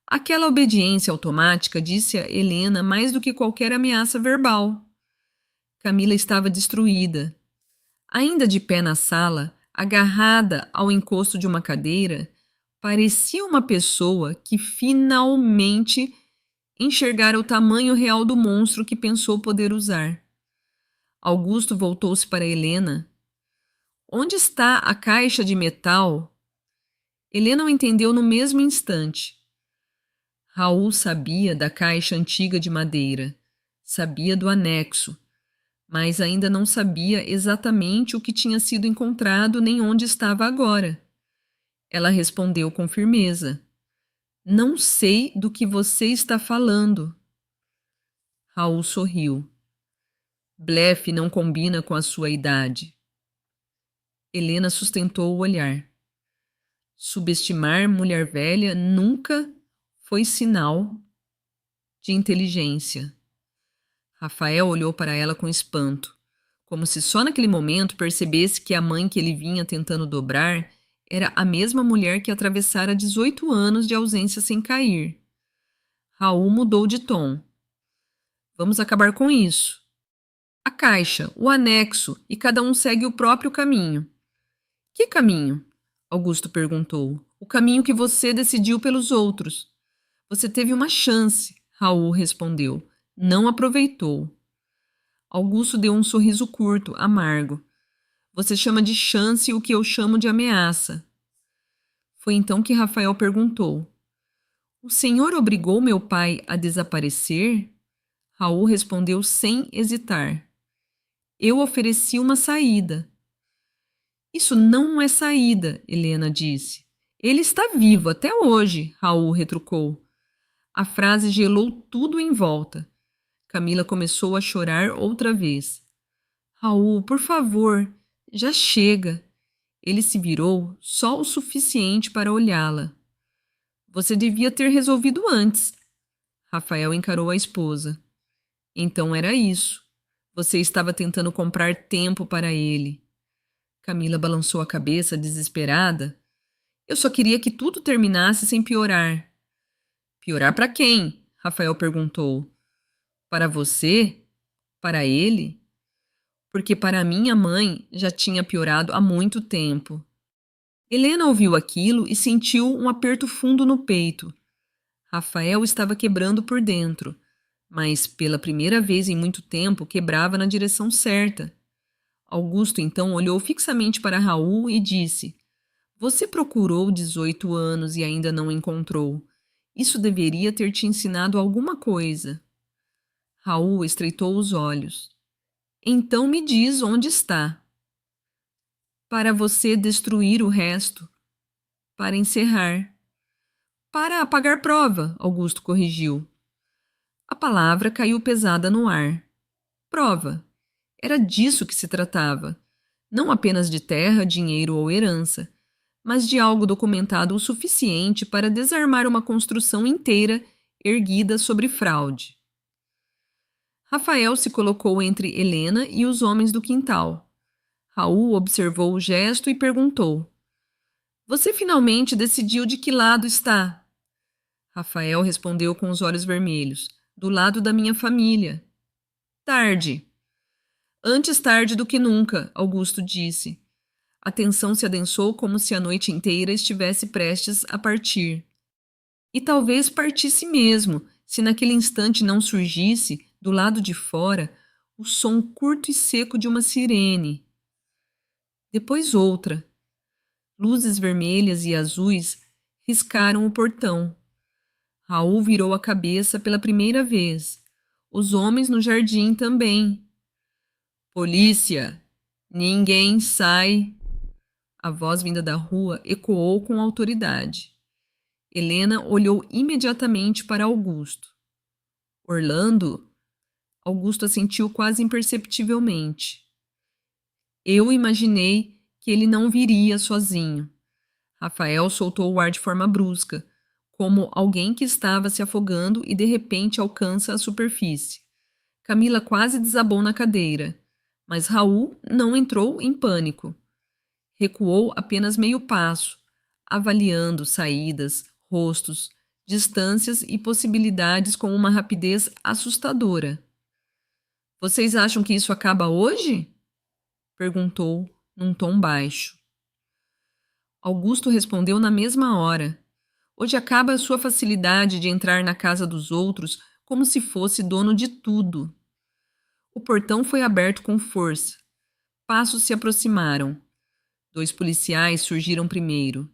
Aquela obediência automática disse a Helena mais do que qualquer ameaça verbal. Camila estava destruída. Ainda de pé na sala, agarrada ao encosto de uma cadeira, parecia uma pessoa que finalmente enxergara o tamanho real do monstro que pensou poder usar. Augusto voltou-se para Helena. Onde está a caixa de metal? Helena o entendeu no mesmo instante. Raul sabia da caixa antiga de madeira, sabia do anexo, mas ainda não sabia exatamente o que tinha sido encontrado nem onde estava agora. Ela respondeu com firmeza. Não sei do que você está falando. Raul sorriu. Blefe não combina com a sua idade. Helena sustentou o olhar. Subestimar mulher velha nunca foi sinal de inteligência. Rafael olhou para ela com espanto, como se só naquele momento percebesse que a mãe que ele vinha tentando dobrar era a mesma mulher que atravessara 18 anos de ausência sem cair. Raul mudou de tom. Vamos acabar com isso. A caixa, o anexo, e cada um segue o próprio caminho. Que caminho? Augusto perguntou. O caminho que você decidiu pelos outros. Você teve uma chance, Raul respondeu. Não aproveitou. Augusto deu um sorriso curto, amargo. Você chama de chance o que eu chamo de ameaça. Foi então que Rafael perguntou. O senhor obrigou meu pai a desaparecer? Raul respondeu sem hesitar. Eu ofereci uma saída. Isso não é saída, Helena disse. Ele está vivo até hoje, Raul retrucou. A frase gelou tudo em volta. Camila começou a chorar outra vez. Raul, por favor, já chega. Ele se virou só o suficiente para olhá-la. Você devia ter resolvido antes. Rafael encarou a esposa. Então era isso. Você estava tentando comprar tempo para ele. Camila balançou a cabeça, desesperada. Eu só queria que tudo terminasse sem piorar. Piorar para quem? Rafael perguntou. Para você? Para ele? Porque para minha mãe já tinha piorado há muito tempo. Helena ouviu aquilo e sentiu um aperto fundo no peito. Rafael estava quebrando por dentro, mas pela primeira vez em muito tempo quebrava na direção certa. Augusto então olhou fixamente para Raul e disse: Você procurou 18 anos e ainda não encontrou. Isso deveria ter te ensinado alguma coisa. Raul estreitou os olhos. Então me diz onde está. Para você destruir o resto. Para encerrar. Para apagar prova, Augusto corrigiu. A palavra caiu pesada no ar. Prova. Era disso que se tratava. Não apenas de terra, dinheiro ou herança, mas de algo documentado o suficiente para desarmar uma construção inteira erguida sobre fraude. Rafael se colocou entre Helena e os homens do quintal. Raul observou o gesto e perguntou: Você finalmente decidiu de que lado está? Rafael respondeu com os olhos vermelhos: Do lado da minha família. Tarde. Antes tarde do que nunca, Augusto disse. A tensão se adensou como se a noite inteira estivesse prestes a partir. E talvez partisse mesmo, se naquele instante não surgisse, do lado de fora, o som curto e seco de uma sirene. Depois outra. Luzes vermelhas e azuis riscaram o portão. Raul virou a cabeça pela primeira vez. Os homens no jardim também. Polícia! Ninguém sai! A voz vinda da rua ecoou com autoridade. Helena olhou imediatamente para Augusto. Orlando? Augusto assentiu quase imperceptivelmente. Eu imaginei que ele não viria sozinho. Rafael soltou o ar de forma brusca, como alguém que estava se afogando e de repente alcança a superfície. Camila quase desabou na cadeira, mas Raul não entrou em pânico. Recuou apenas meio passo, avaliando saídas, rostos, distâncias e possibilidades com uma rapidez assustadora. Vocês acham que isso acaba hoje? Perguntou, num tom baixo. Augusto respondeu na mesma hora. Hoje acaba a sua facilidade de entrar na casa dos outros como se fosse dono de tudo. O portão foi aberto com força. Passos se aproximaram. 2 policiais surgiram primeiro.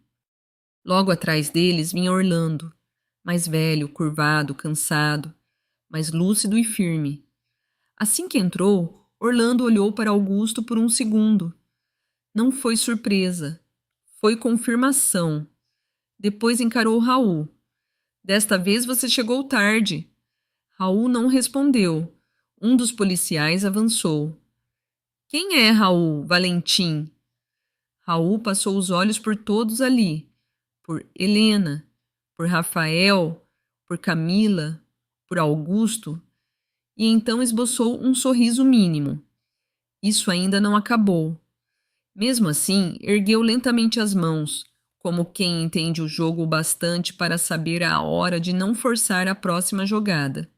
Logo atrás deles vinha Orlando, mais velho, curvado, cansado, mas lúcido e firme. Assim que entrou, Orlando olhou para Augusto por um segundo. Não foi surpresa. Foi confirmação. Depois encarou Raul. Desta vez você chegou tarde. Raul não respondeu. Um dos policiais avançou. Quem é Raul Valentim? Raul passou os olhos por todos ali. Por Helena, por Rafael, por Camila, por Augusto, e então esboçou um sorriso mínimo. Isso ainda não acabou. Mesmo assim, ergueu lentamente as mãos, como quem entende o jogo o bastante para saber a hora de não forçar a próxima jogada.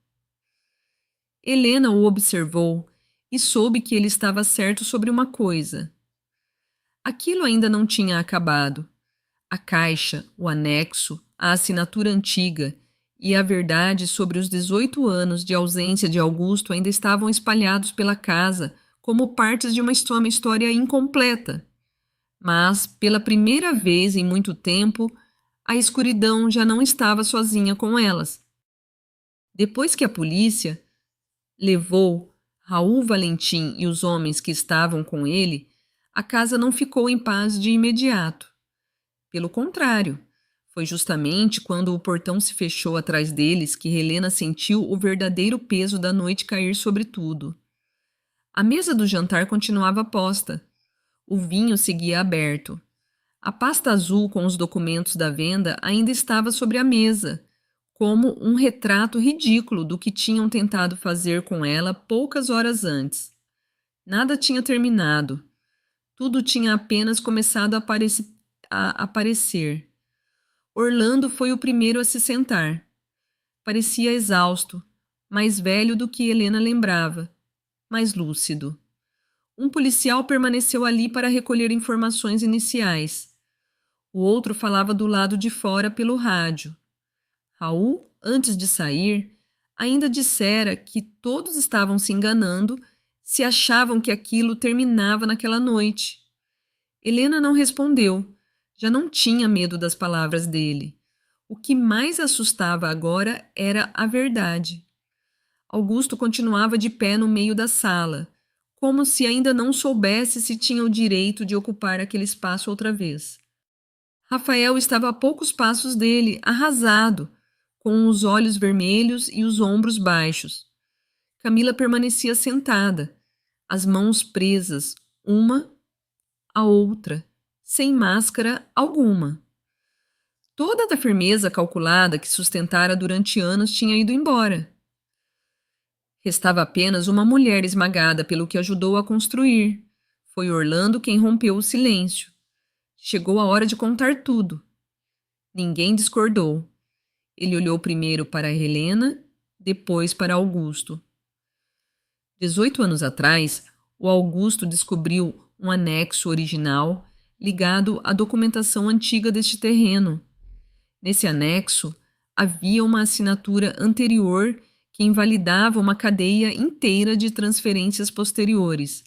Helena o observou e soube que ele estava certo sobre uma coisa. Aquilo ainda não tinha acabado. A caixa, o anexo, a assinatura antiga e a verdade sobre os 18 anos de ausência de Augusto ainda estavam espalhados pela casa como partes de uma história incompleta. Mas, pela primeira vez em muito tempo, a escuridão já não estava sozinha com elas. Depois que a polícia levou Raul Valentim e os homens que estavam com ele, a casa não ficou em paz de imediato. Pelo contrário, foi justamente quando o portão se fechou atrás deles que Helena sentiu o verdadeiro peso da noite cair sobre tudo. A mesa do jantar continuava posta. O vinho seguia aberto. A pasta azul com os documentos da venda ainda estava sobre a mesa, como um retrato ridículo do que tinham tentado fazer com ela poucas horas antes. Nada tinha terminado. Tudo tinha apenas começado a aparecer. Orlando foi o primeiro a se sentar. Parecia exausto, mais velho do que Helena lembrava, mais lúcido. Um policial permaneceu ali para recolher informações iniciais. O outro falava do lado de fora pelo rádio. Raul, antes de sair, ainda dissera que todos estavam se enganando se achavam que aquilo terminava naquela noite. Helena não respondeu. Já não tinha medo das palavras dele. O que mais assustava agora era a verdade. Augusto continuava de pé no meio da sala, como se ainda não soubesse se tinha o direito de ocupar aquele espaço outra vez. Rafael estava a poucos passos dele, arrasado, com os olhos vermelhos e os ombros baixos. Camila permanecia sentada, as mãos presas, uma à outra, sem máscara alguma. Toda a firmeza calculada que sustentara durante anos tinha ido embora. Restava apenas uma mulher esmagada pelo que ajudou a construir. Foi Orlando quem rompeu o silêncio. Chegou a hora de contar tudo. Ninguém discordou. Ele olhou primeiro para Helena, depois para Augusto. 18 anos atrás, o Augusto descobriu um anexo original ligado à documentação antiga deste terreno. Nesse anexo, havia uma assinatura anterior que invalidava uma cadeia inteira de transferências posteriores.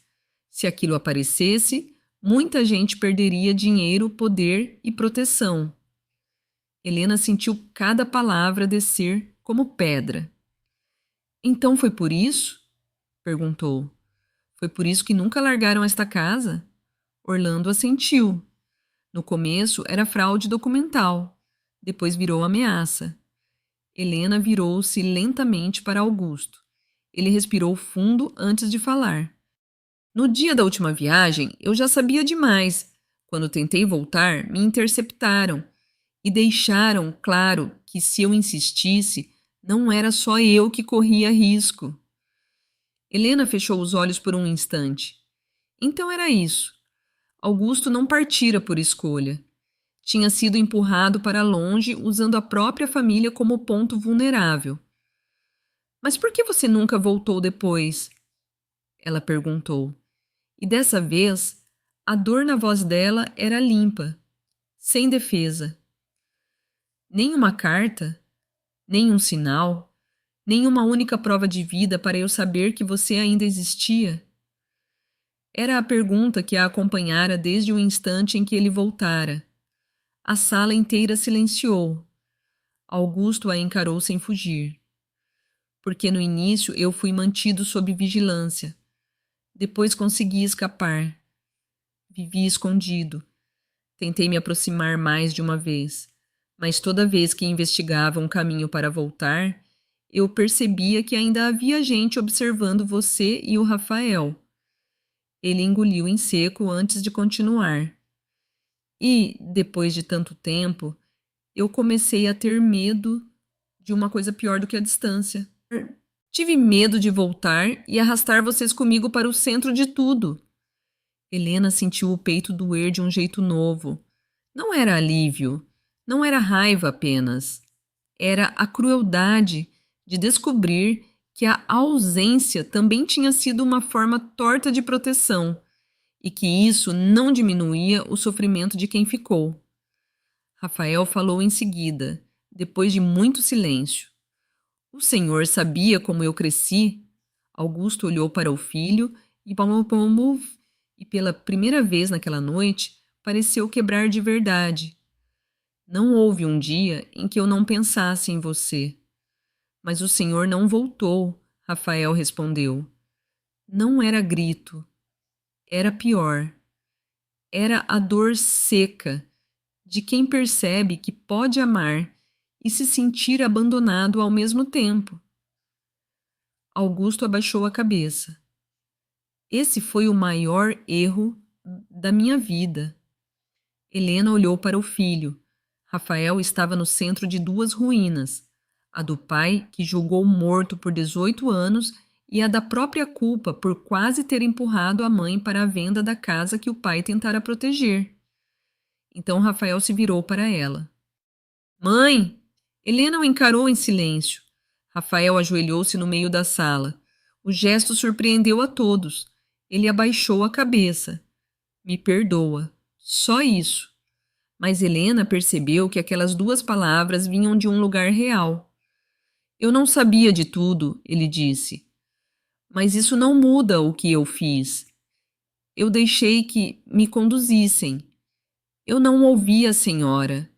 Se aquilo aparecesse, muita gente perderia dinheiro, poder e proteção. Helena sentiu cada palavra descer como pedra. Então foi por isso? Perguntou. Foi por isso que nunca largaram esta casa? Orlando assentiu. No começo era fraude documental. Depois virou ameaça. Helena virou-se lentamente para Augusto. Ele respirou fundo antes de falar. No dia da última viagem, eu já sabia demais. Quando tentei voltar, me interceptaram e deixaram claro que se eu insistisse, não era só eu que corria risco. Helena fechou os olhos por um instante. Então era isso. Augusto não partira por escolha. Tinha sido empurrado para longe usando a própria família como ponto vulnerável. Mas por que você nunca voltou depois? Ela perguntou. E dessa vez, a dor na voz dela era limpa, sem defesa. Nem uma carta, nem um sinal, nem uma única prova de vida para eu saber que você ainda existia. Era a pergunta que a acompanhara desde o instante em que ele voltara. A sala inteira silenciou. Augusto a encarou sem fugir. Porque no início eu fui mantido sob vigilância. Depois consegui escapar. Vivi escondido. Tentei me aproximar mais de uma vez, mas toda vez que investigava um caminho para voltar, eu percebia que ainda havia gente observando você e o Rafael. Ele engoliu em seco antes de continuar. E, depois de tanto tempo, eu comecei a ter medo de uma coisa pior do que a distância. Tive medo de voltar e arrastar vocês comigo para o centro de tudo. Helena sentiu o peito doer de um jeito novo. Não era alívio, não era raiva apenas. Era a crueldade de descobrir que a ausência também tinha sido uma forma torta de proteção e que isso não diminuía o sofrimento de quem ficou. Rafael falou em seguida, depois de muito silêncio. O senhor sabia como eu cresci? Augusto olhou para o filho e e pela primeira vez naquela noite pareceu quebrar de verdade. Não houve um dia em que eu não pensasse em você. Mas o senhor não voltou, Rafael respondeu. Não era grito, era pior. Era a dor seca de quem percebe que pode amar e se sentir abandonado ao mesmo tempo. Augusto abaixou a cabeça. Esse foi o maior erro da minha vida. Helena olhou para o filho. Rafael estava no centro de duas ruínas, a do pai, que julgou morto por 18 anos, e a da própria culpa por quase ter empurrado a mãe para a venda da casa que o pai tentara proteger. Então Rafael se virou para ela. Mãe! Helena o encarou em silêncio. Rafael ajoelhou-se no meio da sala. O gesto surpreendeu a todos. Ele abaixou a cabeça. Me perdoa. Só isso. Mas Helena percebeu que aquelas duas palavras vinham de um lugar real. Eu não sabia de tudo, ele disse. Mas isso não muda o que eu fiz. Eu deixei que me conduzissem. Eu não ouvi a senhora.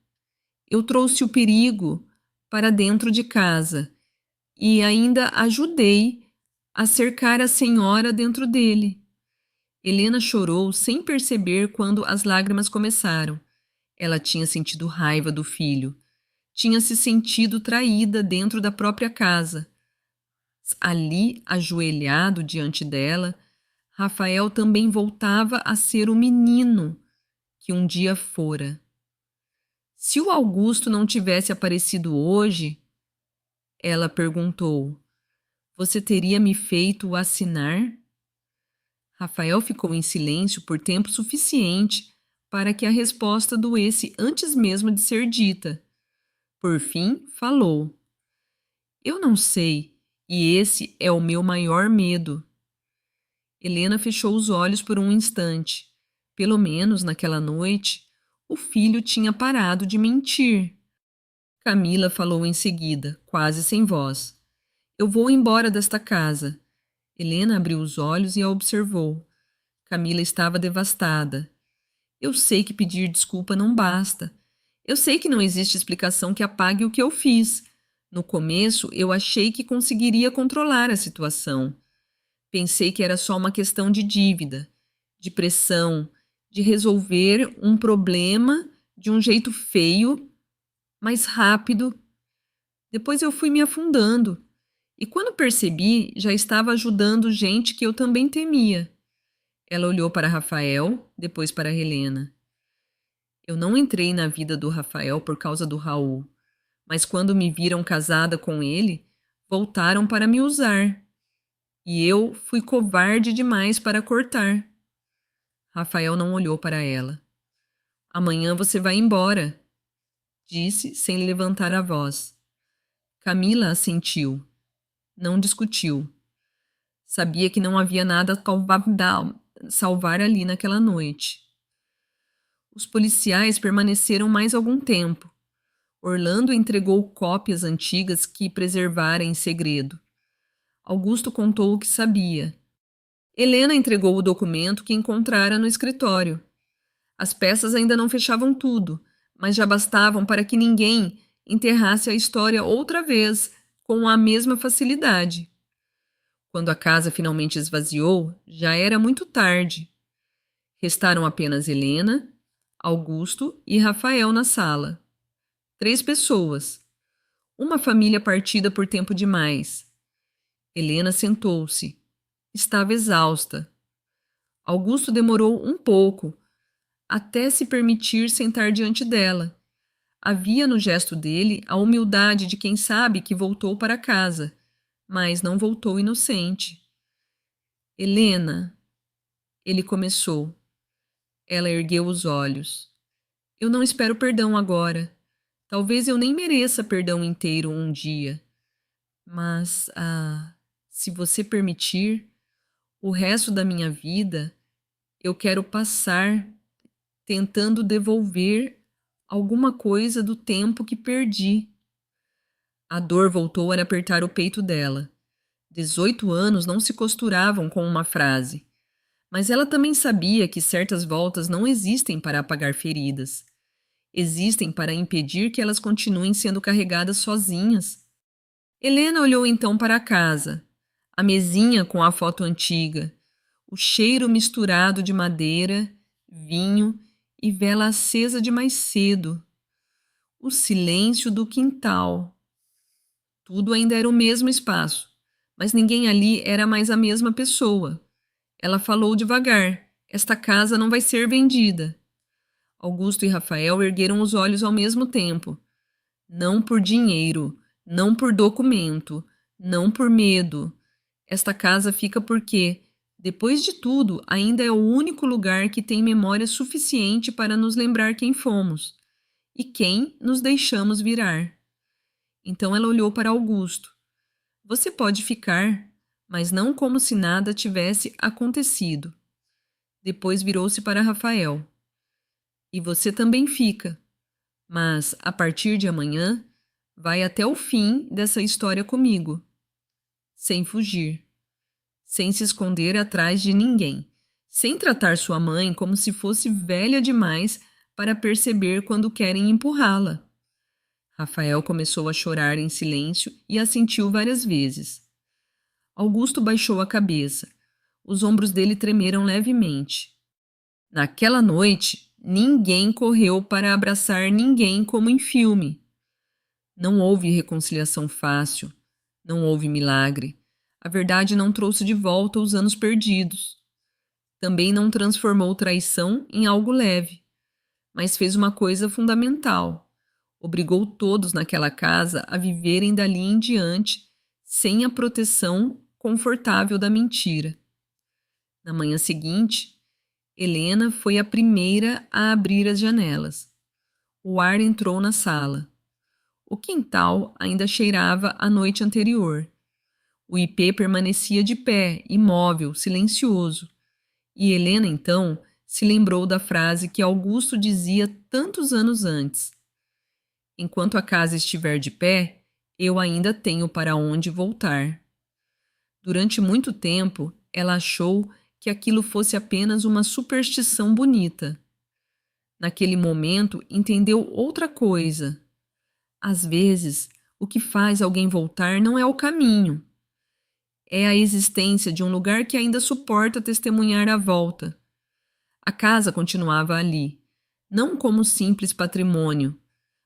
Eu trouxe o perigo para dentro de casa e ainda ajudei a cercar a senhora dentro dele. Helena chorou sem perceber quando as lágrimas começaram. Ela tinha sentido raiva do filho. Tinha se sentido traída dentro da própria casa. Ali, ajoelhado diante dela, Rafael também voltava a ser o menino que um dia fora. Se o Augusto não tivesse aparecido hoje, ela perguntou, você teria me feito assinar? Rafael ficou em silêncio por tempo suficiente para que a resposta doesse antes mesmo de ser dita. Por fim, falou. Eu não sei, e esse é o meu maior medo. Helena fechou os olhos por um instante. Pelo menos naquela noite, o filho tinha parado de mentir. Camila falou em seguida, quase sem voz. Eu vou embora desta casa. Helena abriu os olhos e a observou. Camila estava devastada. Eu sei que pedir desculpa não basta. Eu sei que não existe explicação que apague o que eu fiz. No começo, eu achei que conseguiria controlar a situação. Pensei que era só uma questão de dívida, de pressão, de resolver um problema de um jeito feio, mais rápido. Depois eu fui me afundando. E quando percebi, já estava ajudando gente que eu também temia. Ela olhou para Rafael, depois para Helena. Eu não entrei na vida do Rafael por causa do Raul, mas quando me viram casada com ele, voltaram para me usar. E eu fui covarde demais para cortar. Rafael não olhou para ela. Amanhã você vai embora, disse sem levantar a voz. Camila assentiu. Não discutiu. Sabia que não havia nada a salvar ali naquela noite. Os policiais permaneceram mais algum tempo. Orlando entregou cópias antigas que preservara em segredo. Augusto contou o que sabia. Helena entregou o documento que encontrara no escritório. As peças ainda não fechavam tudo, mas já bastavam para que ninguém enterrasse a história outra vez com a mesma facilidade. Quando a casa finalmente esvaziou, já era muito tarde. Restaram apenas Helena, Augusto e Rafael na sala. 3 pessoas. Uma família partida por tempo demais. Helena sentou-se. Estava exausta. Augusto demorou um pouco, até se permitir sentar diante dela. Havia no gesto dele a humildade de quem sabe que voltou para casa, mas não voltou inocente. Helena, ele começou. Ela ergueu os olhos. Eu não espero perdão agora. Talvez eu nem mereça perdão inteiro um dia. Mas, se você permitir, o resto da minha vida eu quero passar tentando devolver alguma coisa do tempo que perdi. A dor voltou a apertar o peito dela. 18 anos não se costuravam com uma frase. Mas ela também sabia que certas voltas não existem para apagar feridas. Existem para impedir que elas continuem sendo carregadas sozinhas. Helena olhou então para a casa. A mesinha com a foto antiga. O cheiro misturado de madeira, vinho e vela acesa de mais cedo. O silêncio do quintal. Tudo ainda era o mesmo espaço, mas ninguém ali era mais a mesma pessoa. Ela falou devagar: esta casa não vai ser vendida. Augusto e Rafael ergueram os olhos ao mesmo tempo. Não por dinheiro, não por documento, não por medo. Esta casa fica porque, depois de tudo, ainda é o único lugar que tem memória suficiente para nos lembrar quem fomos e quem nos deixamos virar. Então ela olhou para Augusto. Você pode ficar, mas não como se nada tivesse acontecido. Depois virou-se para Rafael. E você também fica, mas a partir de amanhã vai até o fim dessa história comigo, sem fugir, sem se esconder atrás de ninguém, sem tratar sua mãe como se fosse velha demais para perceber quando querem empurrá-la. Rafael começou a chorar em silêncio e assentiu várias vezes. Augusto baixou a cabeça. Os ombros dele tremeram levemente. Naquela noite, ninguém correu para abraçar ninguém como em filme. Não houve reconciliação fácil. Não houve milagre. A verdade não trouxe de volta os anos perdidos. Também não transformou traição em algo leve. Mas fez uma coisa fundamental. Obrigou todos naquela casa a viverem dali em diante sem a proteção confortável da mentira. Na manhã seguinte, Helena foi a primeira a abrir as janelas. O ar entrou na sala. O quintal ainda cheirava a noite anterior. O ipê permanecia de pé, imóvel, silencioso. E Helena, então, se lembrou da frase que Augusto dizia tantos anos antes. Enquanto a casa estiver de pé, eu ainda tenho para onde voltar. Durante muito tempo, ela achou que aquilo fosse apenas uma superstição bonita. Naquele momento, entendeu outra coisa. Às vezes, o que faz alguém voltar não é o caminho. É a existência de um lugar que ainda suporta testemunhar a volta. A casa continuava ali, não como simples patrimônio,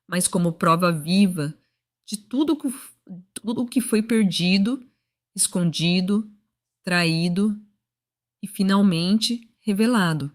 mas como prova viva de tudo o que foi perdido, escondido, traído e finalmente revelado.